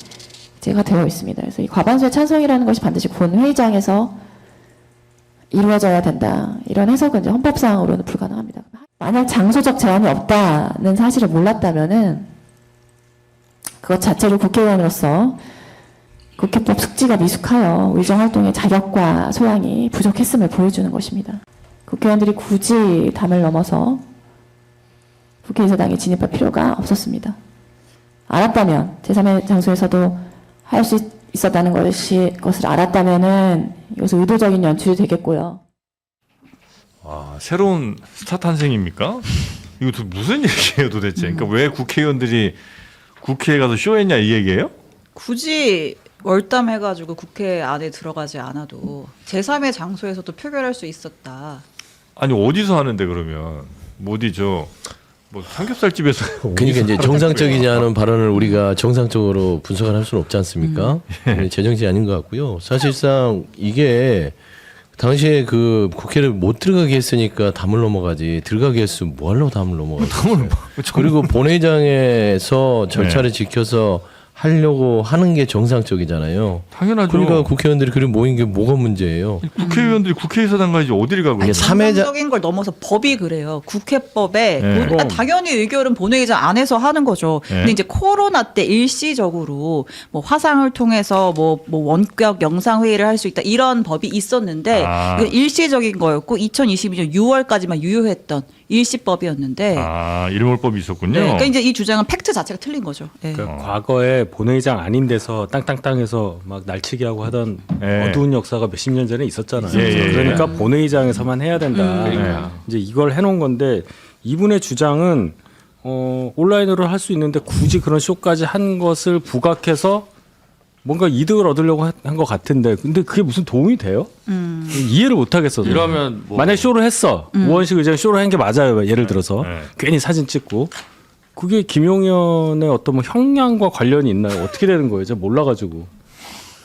제가 되어 있습니다. 그래서 이 과반수의 찬성이라는 것이 반드시 본회의장에서 이루어져야 된다. 이런 해석은 이제 헌법상으로는 불가능합니다. 만약 장소적 제한이 없다는 사실을 몰랐다면은 그것 자체로 국회의원으로서 국회법 숙지가 미숙하여 의정 활동의 자격과 소양이 부족했음을 보여주는 것입니다. 국회의원들이 굳이 담을 넘어서 국회의사당에 진입할 필요가 없었습니다. 알았다면 제3의 장소에서도 할 수 있었다는 것을 알았다면은 이것은 의도적인 연출이 되겠고요. 아, 새로운 스타 탄생입니까? 이거 무슨 얘기예요 도대체? 그러니까 왜 국회의원들이 국회에 가서 쇼했냐 이 얘기예요? 굳이 월담 해가지고 국회 안에 들어가지 않아도 제3의 장소에서도 표결할 수 있었다. 아니 어디서 하는데 그러면 어디죠? 뭐 삼겹살집에서 그러니까 이제 정상적이지 않은 발언을 우리가 정상적으로 분석을 할 수는 없지 않습니까? 제정신이 아닌 것 같고요. 사실상 이게 당시에 그 국회를 못 들어가게 했으니까 담을 넘어가지 들어가게 했으면 뭐 하려고 담을 넘어가지. 그리고 본회의장에서 절차를 지켜서 하려고 하는 게 정상적이잖아요. 당연하죠. 그러니까 국회의원들이 그리 모인 게 뭐가 문제예요? 국회의원들이 국회의사당 가야지 어디를 가고 아니, 있어요? 정상적인 걸 넘어서 법이 그래요. 국회법에 네. 당연히 의결은 본회의장 안에서 하는 거죠. 네. 근데 이제 코로나 때 일시적으로 뭐 화상을 통해서 뭐 원격 영상 회의를 할 수 있다 이런 법이 있었는데 이건 일시적인 거였고 2022년 6월까지만 유효했던 일시법이었는데. 일몰법이 있었군요. 네, 그러니까 이제 이 주장은 팩트 자체가 틀린 거죠. 네. 그러니까 과거에 본회의장 아닌 데서 땅땅땅해서 막 날치기 하고 하던 예. 어두운 역사가 몇십 년 전에 있었잖아요. 예. 그러니까 본회의장에서만 해야 된다. 그러니까. 이제 이걸 해놓은 건데 이분의 주장은 온라인으로 할 수 있는데 굳이 그런 쇼까지 한 것을 부각해서 뭔가 이득을 얻으려고 한 것 같은데 근데 그게 무슨 도움이 돼요? 이해를 못 하겠어서. 이러면 뭐 만약 쇼를 했어. 우원식 의장 쇼를 한 게 맞아요. 예를 들어서 네. 괜히 사진 찍고 그게 김용현의 어떤 뭐 형량과 관련이 있나요? 어떻게 되는 거예요? 제가 몰라가지고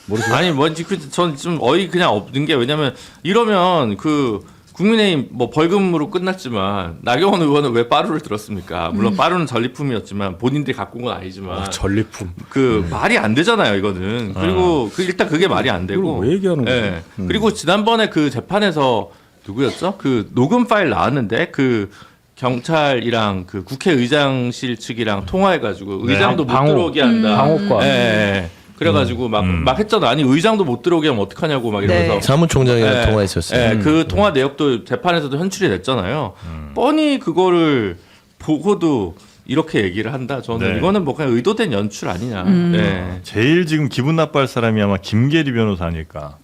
모르겠어요. 아니 뭔지 전 좀 어이 그냥 없는 게 왜냐면 이러면 그 국민의힘 뭐 벌금으로 끝났지만 나경원 의원은 왜 빠루를 들었습니까? 물론 빠루는 전리품이었지만 본인들이 갖고 온 건 아니지만 전리품. 그 말이 안 되잖아요 이거는. 그리고 일단 그게 말이 안 되고. 이걸 왜 얘기하는 거예요? 예. 그리고 지난번에 그 재판에서 누구였죠? 그 녹음 파일 나왔는데 그 경찰이랑 그 국회의장실 측이랑 통화해가지고 네. 의장도 못 방호. 들어오게 한다. 방호과. 예. 그래가지고 막 했잖아. 아니 의장도 못 들어오게 하면 어떡하냐고 막 이러면서. 네. 사무총장이랑 예, 통화했었어요. 예, 그 통화 내역도 재판에서도 현출이 됐잖아요. 뻔히 그거를 보고도 이렇게 얘기를 한다. 저는 네. 이거는 뭐 그냥 의도된 연출 아니냐. 네. 제일 지금 기분 나빠할 사람이 아마 김계리 변호사니까.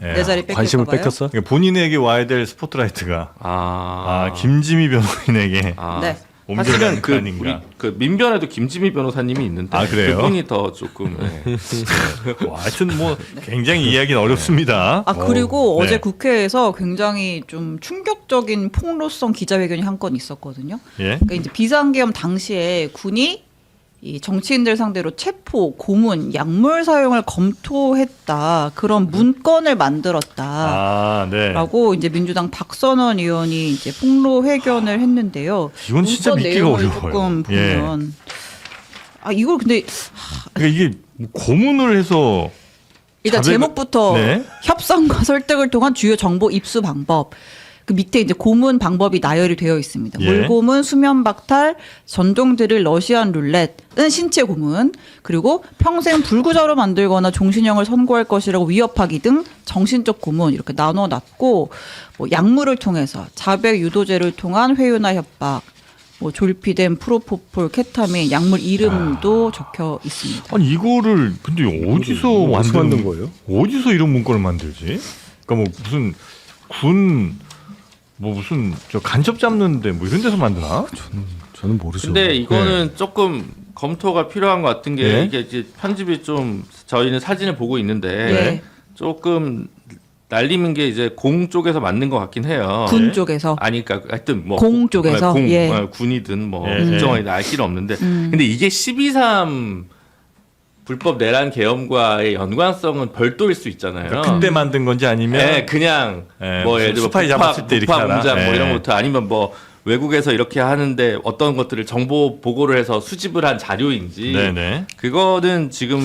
내 예. 자리 뺏길까 관심을 봐요? 뺏겼어? 그러니까 본인에게 와야 될 스포트라이트가 김지미 변호인에게 네. 옮겨가는 사실은 거 그 아닌가. 우리 그 민변에도 김지미 변호사님이 있는데 아, 그래요? 그분이 더 조금 예. 하여튼 뭐 굉장히 이해하기는 어렵습니다. 그리고 네. 어제 국회에서 굉장히 좀 충격적인 폭로성 기자회견이 한 건 있었거든요. 예. 그러니까 이제 비상계엄 당시에 군이 이 정치인들 상대로 체포, 고문, 약물 사용을 검토했다. 그런 문건을 만들었다. 네. 라고 이제 민주당 박선원 의원이 이제 폭로 회견을 했는데요. 이건 진짜 문건 믿기가 내용을 어려워요. 조금 예. 보면 이걸 근데 그러니까 이게 고문을 해서 일단 자백을- 제목부터 네. 협상과 설득을 통한 주요 정보 입수 방법. 그 밑에 이제 고문 방법이 나열이 되어 있습니다. 예. 물고문, 수면 박탈, 전동 드릴, 러시안 룰렛은 신체 고문, 그리고 평생 불구자로 만들거나 종신형을 선고할 것이라고 위협하기 등 정신적 고문 이렇게 나눠놨고 뭐 약물을 통해서 자백 유도제를 통한 회유나 협박, 뭐 졸피뎀, 프로포폴, 케타민, 약물 이름도 적혀 있습니다. 아니 이거를 근데 어디서 만든 거예요? 어디서 이런 문건을 만들지? 그러니까 뭐 무슨 무슨 저 간첩 잡는데 뭐 이런 데서 만드나? 저는 모르죠. 근데 이거는 조금 검토가 필요한 것 같은 게 네. 이게 이제 편집이 좀 저희는 사진을 보고 있는데 네. 조금 날리는 게 이제 공 쪽에서 맞는 것 같긴 해요. 군 쪽에서. 아니 그러니까 하여튼 뭐 공 쪽에서? 예. 군이든 뭐 예, 국정원이든 알 길은 없는데 근데 이게 12.3 불법 내란 계엄과의 연관성은 별도일 수 있잖아요. 그러니까 그때 만든 건지 아니면 네, 그냥 예, 뭐 예를 들어 스파이 잡았을 때 이렇게 하나? 문장 뭐 예. 이런 것부터 아니면 뭐 외국에서 이렇게 하는데 어떤 것들을 정보 보고를 해서 수집을 한 자료인지 네네. 그거는 지금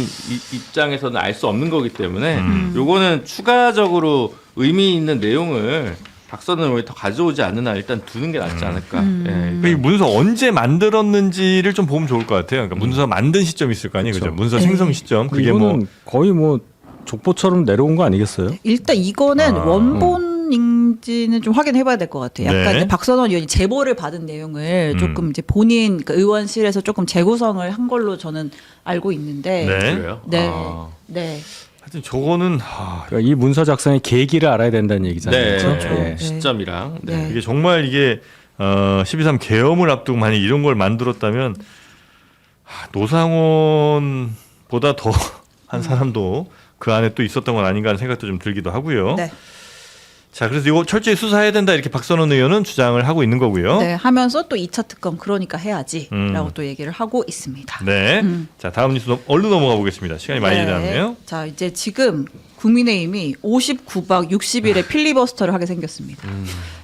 입장에서는 알 수 없는 거기 때문에 요거는 추가적으로 의미 있는 내용을 박선은 의원이 더 가져오지 않는 한 일단 두는 게 낫지 않을까. 예. 이 문서 언제 만들었는지를 좀 보면 좋을 것 같아요. 그러니까 문서 만든 시점이 있을 거 아니에요, 그죠? 문서 생성 시점. 그게 뭐 이거는 거의 뭐 족보처럼 내려온 거 아니겠어요? 일단 이거는 원본인지는 좀 확인해봐야 될 것 같아요. 약간 네. 이제 박선원 의원이 제보를 받은 내용을 조금 이제 본인 그 의원실에서 조금 재구성을 한 걸로 저는 알고 있는데, 네. 그래요? 네, 아. 네. 하여튼 저거는 그러니까 이 문서 작성의 계기를 알아야 된다는 얘기잖아요. 네, 그렇죠? 그렇죠. 예. 네. 시점이랑 네. 이게 정말 이게 12.3 계엄을 앞두고 만약 이런 걸 만들었다면 노상원보다 더 한 사람도 그 안에 또 있었던 건 아닌가 하는 생각도 좀 들기도 하고요. 네. 자, 그래서 이거 철저히 수사해야 된다 이렇게 박선원 의원은 주장을 하고 있는 거고요. 네, 하면서 또 2차 특검 그러니까 해야지라고 음. 또 얘기를 하고 있습니다. 네. 자, 다음 뉴스 얼른 넘어가 보겠습니다. 시간이 많이 지났네요. 자, 이제 지금 국민의힘이 59박 60일의 필리버스터를 하게 생겼습니다.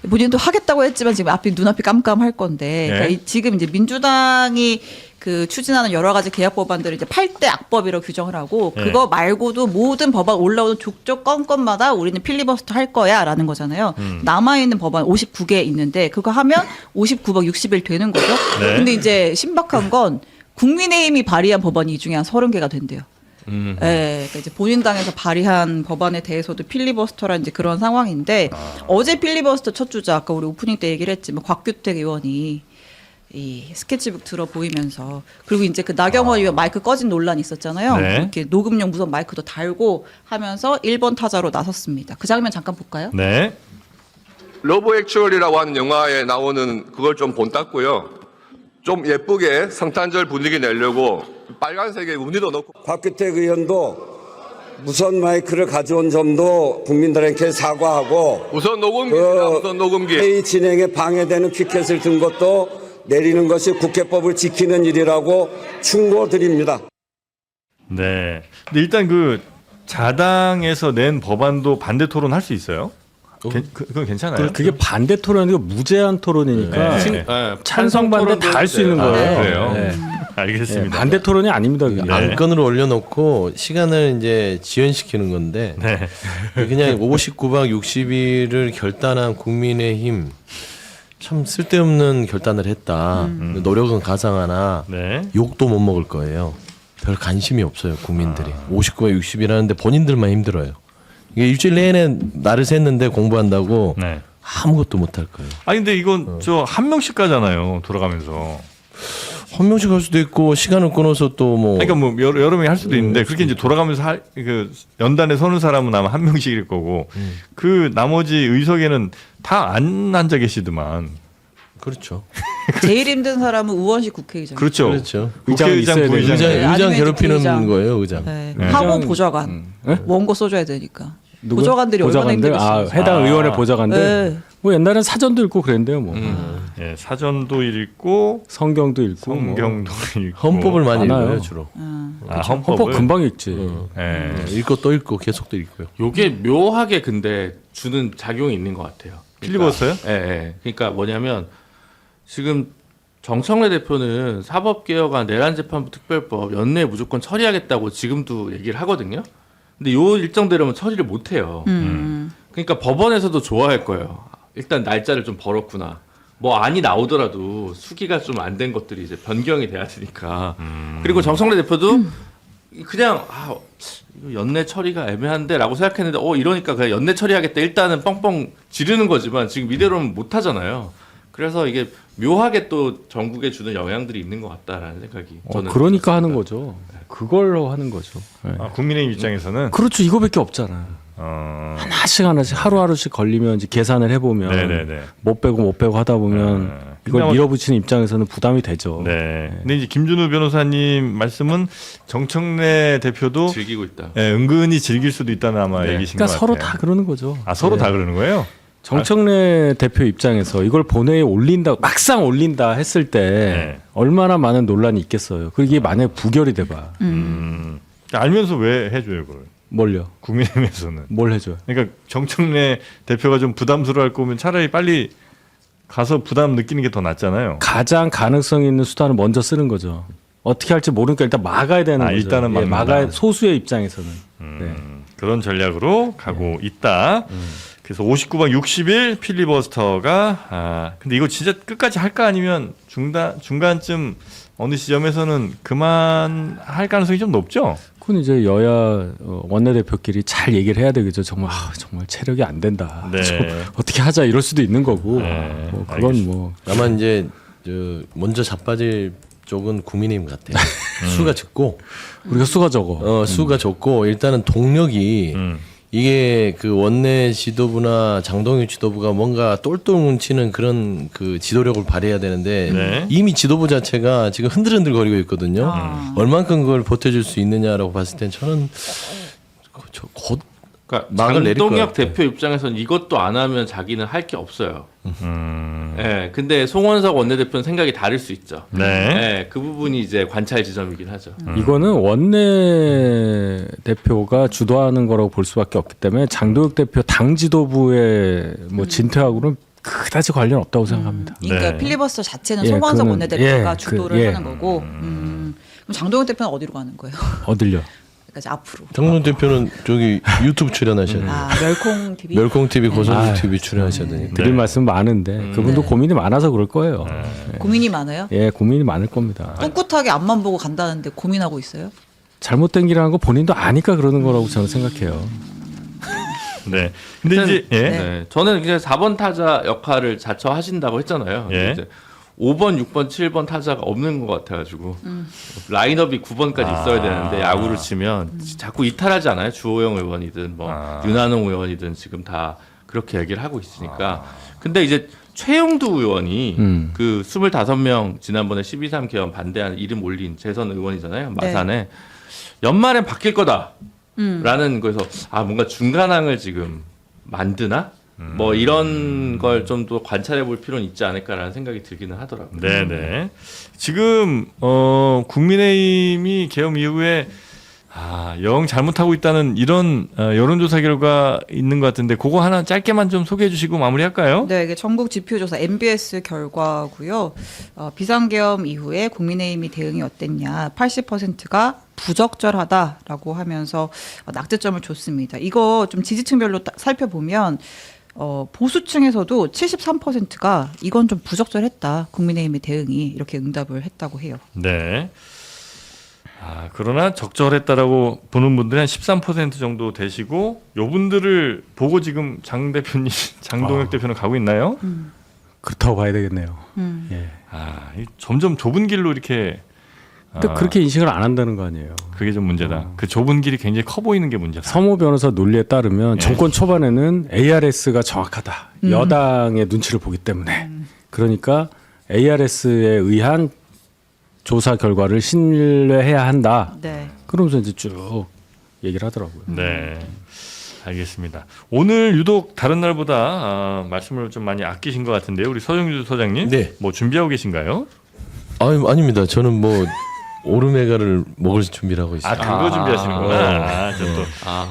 본인도 하겠다고 했지만 지금 눈앞이 깜깜할 건데, 네. 그러니까 지금 이제 민주당이 그 추진하는 여러 가지 개혁 법안들을 이제 8대 악법이라고 규정을 하고 네. 그거 말고도 모든 법안 올라오는 족족 건건마다 우리는 필리버스터 할 거야라는 거잖아요. 남아 있는 법안 59개 있는데 그거 하면 59박 60일 되는 거죠. 네. 근데 이제 신박한 건 국민의힘이 발의한 법안이 이 중에 한 30개가 된대요. 예, 그러니까 이제 본인 당에서 발의한 법안에 대해서도 필리버스터란 이제 그런 상황인데 어제 필리버스터 첫 주자 아까 우리 오프닝 때 얘기를 했지만 곽규택 의원이 이 스케치북 들어 보이면서 그리고 이제 그 나경원 의원 마이크 꺼진 논란이 있었잖아요. 네. 이렇게 녹음용 무선 마이크도 달고 하면서 1번 타자로 나섰습니다. 그 장면 잠깐 볼까요? 네. 러브 액츄얼이라고 하는 영화에 나오는 그걸 좀 본땄고요. 좀 예쁘게 성탄절 분위기 내려고 빨간색에 무늬도 넣고. 곽규택 의원도 무선 마이크를 가져온 점도 국민들에게 사과하고 우선 녹음기입니다. 우선 녹음기. 회의 진행에 방해되는 피켓을 든 것도 내리는 것이 국회법을 지키는 일이라고 충고드립니다. 네. 근데 일단 그 자당에서 낸 법안도 반대 토론 할 수 있어요? 그건 괜찮아요? 그게 반대 토론이고 무제한 토론이니까 네. 찬성 반대 다 할 수 있는 아, 거예요. 그래요? 네. 알겠습니다. 반대 토론이 아닙니다. 그게. 네. 안건으로 올려놓고 시간을 이제 지연시키는 건데 네. 그냥 59박 60일을 결단한 국민의힘 참 쓸데없는 결단을 했다. 노력은 가상하나 네. 욕도 못 먹을 거예요. 별 관심이 없어요 국민들이. 59박 60일 하는데 본인들만 힘들어요. 이게 일주일 내내 날을 샜는데 공부한다고 네. 아무것도 못 할 거예요. 아니 근데 이건 저 한 명씩 가잖아요. 돌아가면서. 한 명씩 할 수도 있고 시간을 끊어서 또 뭐 그러니까 뭐 여러 명이 할 수도 있는데 그렇게 이제 돌아가면서 그 연단에 서는 사람은 아마 한 명씩일 거고 그 나머지 의석에는 다 안 앉아 계시더만. 그렇죠. 제일 힘든 사람은 우원식 국회의장. 그렇죠. 그렇죠. 의장이 국회의장, 있어야 부의장. 되는데. 네, 의장 아니면 괴롭히는 부의장. 거예요, 의장. 네. 네. 하고 의장- 보좌관 원고 써줘야 되니까. 누구? 보좌관들이 얼마나 보좌관들? 힘들겠어요. 해당 의원의 보좌관들. 네. 뭐 옛날엔 사전도 읽고 그랬는데요. 뭐 예, 사전도 읽고 성경도 읽고 뭐. 성경도 읽고 헌법을 많이 많아요. 읽어요 주로. 아, 헌법 금방 읽지. 예. 읽고 또 읽고 계속 또 읽고요. 요게 묘하게 근데 주는 작용이 있는 것 같아요. 필리버스터요? 예, 예. 그러니까 뭐냐면 지금 정청래 대표는 사법개혁안 내란재판부 특별법 연내 무조건 처리하겠다고 지금도 얘기를 하거든요. 근데 요 일정대로면 처리를 못 해요. 그러니까 법원에서도 좋아할 거예요. 일단 날짜를 좀 벌었구나. 뭐 안이 나오더라도 수기가 좀 안 된 것들이 이제 변경이 돼야 되니까. 그리고 정청래 대표도 그냥 이거 연내 처리가 애매한데라고 생각했는데 이러니까 그냥 연내 처리하겠다 일단은 뻥뻥 지르는 거지만 지금 이대로는 못 하잖아요. 그래서 이게 묘하게 또 전국에 주는 영향들이 있는 것 같다라는 생각이 저는 그러니까 들었습니다. 하는 거죠. 그걸로 하는 거죠. 네. 국민의힘 입장에서는 그렇죠. 이거밖에 없잖아. 하나씩 하루하루씩 걸리면 이제 계산을 해보면 네네네. 못 빼고 하다 보면 이걸 근데 밀어붙이는 입장에서는 부담이 되죠. 네. 근데 이제 김준우 변호사님 말씀은 정청래 대표도 즐기고 있다. 예, 은근히 즐길 수도 있다는 아마 네. 얘기신 그러니까 것 서로 같아요. 다 그러는 거죠. 아 서로 네. 다 그러는 거예요? 정청래 대표 입장에서 이걸 본회의에 올린다, 막상 올린다 했을 때 네. 얼마나 많은 논란이 있겠어요. 그게 만약에 부결이 돼봐. 알면서 왜 해줘요 그걸? 뭘요? 국민의힘에서는. 뭘 해줘요? 그러니까 정청래 대표가 좀 부담스러워할 거면 차라리 빨리 가서 부담 느끼는 게 더 낫잖아요. 가장 가능성 있는 수단을 먼저 쓰는 거죠. 어떻게 할지 모르니까 일단 막아야 되는 거죠. 일단은 예, 막는다. 막아야 소수의 입장에서는. 네. 그런 전략으로 가고 있다. 그래서 59박 60일 필리버스터가 근데 이거 진짜 끝까지 할까 아니면 중간쯤 어느 시점에서는 그만할 가능성이 좀 높죠? 그건 이제 여야 원내대표끼리 잘 얘기를 해야 되겠죠. 정말 체력이 안 된다. 네. 좀 어떻게 하자 이럴 수도 있는 거고. 네, 뭐 그건 뭐 다만 이제 먼저 자빠질 쪽은 국민의힘 같아요. 수가 적고 우리가 수가 적어. 수가 적고 일단은 동력이 이게 그 원내 지도부나 장동윤 지도부가 뭔가 똘똘 뭉치는 그런 그 지도력을 발휘해야 되는데 네. 이미 지도부 자체가 지금 흔들흔들 거리고 있거든요. 얼만큼 그걸 버텨줄 수 있느냐라고 봤을 땐 저는 곧 그러니까 막을 내릴 것 장동혁 같아요. 대표 입장에서는 이것도 안 하면 자기는 할 게 없어요. 예, 근데 송원석 원내대표는 생각이 다를 수 있죠. 네. 예, 그 부분이 이제 관찰 지점이긴 하죠. 이거는 원내 대표가 주도하는 거라고 볼 수밖에 없기 때문에 장동혁 대표 당 지도부의 뭐 진퇴하고는 그다지 관련 없다고 생각합니다. 그러니까 네. 필리버스터 자체는 예, 송원석 그거는- 원내대표가 예, 주도를 예. 하는 거고. 그럼 장동현 대표는 어디로 가는 거예요? 어딜요? 그러니까 이제 앞으로. 장동 대표는 저기 유튜브 출연하셨는데 멸콩 TV. 멸콩 TV 고성주 TV 출연하셨더니 드릴 말씀 많은데 그분도 고민이 많아서 그럴 거예요. 고민이 많아요? 예, 고민이 많을 겁니다. 꿋꿋하게 앞만 보고 간다는데 고민하고 있어요? 잘못된 길이라는 거 본인도 아니까 그러는 거라고 저는 생각해요. 네. 근데 이제 예. 네. 저는 이제 4번 타자 역할을 자처하신다고 했잖아요. 예. 이제 5번, 6번, 7번 타자가 없는 것 같아가지고 라인업이 9번까지 있어야 되는데 야구를 치면 자꾸 이탈하지 않아요? 주호영 의원이든 뭐 윤한홍 의원이든 지금 다 그렇게 얘기를 하고 있으니까. 근데 이제 최용두 의원이 그 25명 지난번에 12.3 개헌 반대하는 이름 올린 재선 의원이잖아요. 마산에 연말엔 바뀔 거다라는 거에서 뭔가 중간항을 지금 만드나? 뭐 이런 걸 좀 더 관찰해 볼 필요는 있지 않을까라는 생각이 들기는 하더라고요. 네네. 지금 국민의힘이 개엄 이후에 영 잘못하고 있다는 이런 여론조사 결과 있는 것 같은데 그거 하나 짧게만 좀 소개해 주시고 마무리할까요? 네, 이게 전국 지표조사 MBS 결과고요. 비상계엄 이후에 국민의힘이 대응이 어땠냐. 80%가 부적절하다라고 하면서 낙제점을 줬습니다. 이거 좀 지지층별로 살펴보면 보수층에서도 73%가 이건 좀 부적절했다. 국민의힘의 대응이 이렇게 응답을 했다고 해요. 네. 그러나 적절했다라고 보는 분들이 한 13% 정도 되시고 요분들을 보고 지금 장 대표님, 장동혁 대표는 가고 있나요? 그렇다고 봐야 되겠네요. 예. 점점 좁은 길로 이렇게 근데 그렇게 인식을 안 한다는 거 아니에요. 그게 좀 문제다. 그 좁은 길이 굉장히 커 보이는 게 문제다. 서모 변호사 논리에 따르면 정권 초반에는 ARS가 정확하다. 여당의 눈치를 보기 때문에. 그러니까 ARS에 의한 조사 결과를 신뢰해야 한다. 네. 그러면서 이제 쭉 얘기를 하더라고요. 네. 알겠습니다. 오늘 유독 다른 날보다 말씀을 좀 많이 아끼신 것 같은데요. 우리 서정주 소장님. 네. 뭐 준비하고 계신가요? 아닙니다. 저는 뭐 오르메가를 먹을 준비를 하고 있습니다. 그거 준비하시는구나.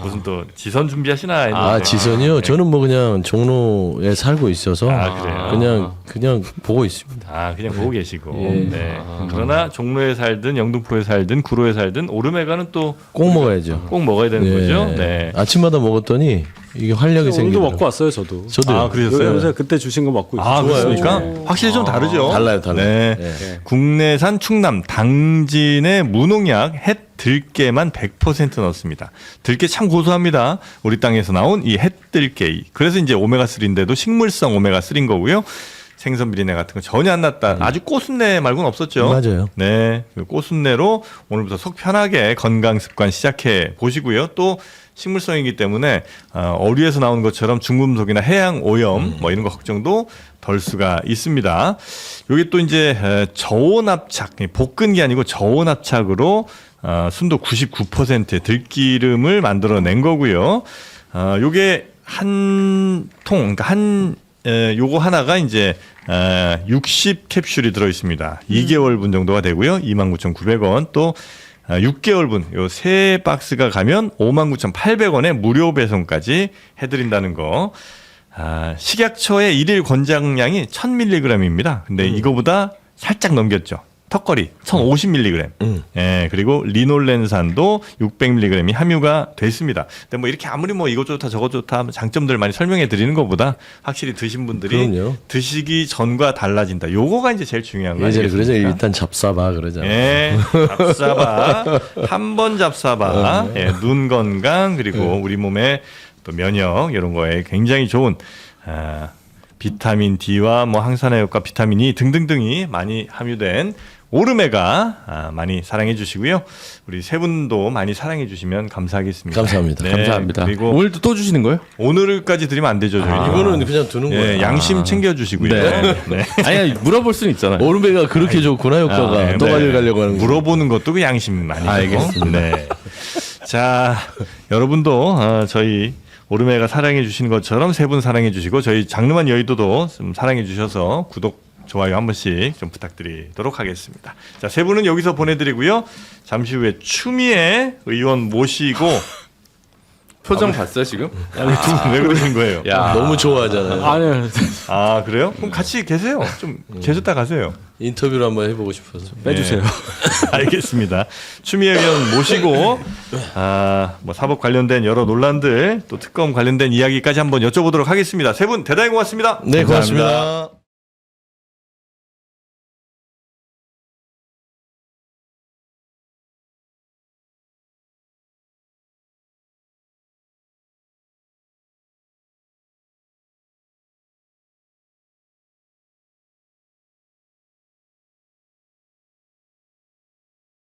무슨 또 지선 준비하시나 했는데. 지선이요? 저는 뭐 그냥 종로에 살고 있어서 그래요? 그냥 보고 있습니다. 그냥 보고 계시고. 예. 네. 그러나 종로에 살든 영등포에 살든 구로에 살든 오르메가는 또 꼭 먹어야죠. 꼭 먹어야 되는 거죠. 네. 아침마다 먹었더니 이게 활력이 오늘도 생기더라고요. 먹고 왔어요, 저도. 저도요. 그러셨어요? 요새 그때 주신 거 먹고 있어요. 그렇습니까? 확실히 좀 다르죠. 달라요. 네. 국내산 충남 당진의 무농약 햇 들깨만 100% 넣습니다. 들깨 참 고소합니다. 우리 땅에서 나온 이 햇 들깨. 그래서 이제 오메가3인데도 식물성 오메가3인 거고요. 생선 비린내 같은 거 전혀 안 났다. 아주 꼬순내 말고는 없었죠. 맞아요. 네, 그 꼬순내로 오늘부터 속 편하게 건강 습관 시작해 보시고요. 또 식물성이기 때문에 어류에서 나오는 것처럼 중금속이나 해양 오염 뭐 이런 거 걱정도 덜 수가 있습니다. 여기 또 이제 저온 압착, 볶은 게 아니고 저온 압착으로 순도 99%의 들기름을 만들어낸 거고요. 요게 한 통, 그러니까 요거 하나가 이제 60 캡슐이 들어 있습니다. 2개월분 정도가 되고요. 29,900원. 또 6개월분 요 세 박스가 가면 59,800원에 무료 배송까지 해드린다는 거. 식약처의 일일 권장량이 1000mg입니다. 근데 이거보다 살짝 넘겼죠. 턱걸이 1050mg. 예, 그리고 리놀렌산도 600mg이 함유가 됐습니다. 근데 뭐 이렇게 아무리 뭐 이것 좋다 저것 좋다 장점들 많이 설명해 드리는 것보다 확실히 드신 분들이 그럼요. 드시기 전과 달라진다. 요거가 이제 제일 중요한 거예요. 예전에 그러죠. 일단 잡사봐 그러잖아요. 예, 잡사바 한 번 잡사바, 예, 눈 건강 그리고 우리 몸의 또 면역 이런 거에 굉장히 좋은 비타민 D와 뭐 항산화 효과, 비타민 E 등등등이 많이 함유된 오르메가 많이 사랑해 주시고요. 우리 세 분도 많이 사랑해 주시면 감사하겠습니다. 감사합니다. 네, 감사합니다. 그리고 오늘도 또 주시는 거예요? 오늘까지 드리면 안 되죠. 저희 이거는 그냥 두는 거예요. 예, 양심 챙겨 주시고요. 네. 네. 아니 물어볼 수는 있잖아요. 오르메가 그렇게 좋구나 효과가. 네, 또 네. 가져가려고 하는 거. 물어보는 것도 그 양심 아니죠. 알겠습니다. 네. 자, 여러분도 저희 오르메가 사랑해 주시는 것처럼 세 분 사랑해 주시고 저희 장르만 여의도도 좀 사랑해 주셔서 구독, 좋아요 한 번씩 좀 부탁드리도록 하겠습니다. 자, 세 분은 여기서 보내드리고요. 잠시 후에 추미애 의원 모시고 표정 봤어요 지금? 아니 두 분 왜 그러신 거예요? 야. 너무 좋아하잖아요. 아니요. 아 그래요? 그럼 같이 계세요. 좀 계셨다 가세요. 인터뷰를 한번 해보고 싶어서. 빼주세요. 네. 알겠습니다. 추미애 의원 모시고 뭐 사법 관련된 여러 논란들 또 특검 관련된 이야기까지 한번 여쭤보도록 하겠습니다. 세 분 대단히 고맙습니다. 네, 감사합니다. 고맙습니다.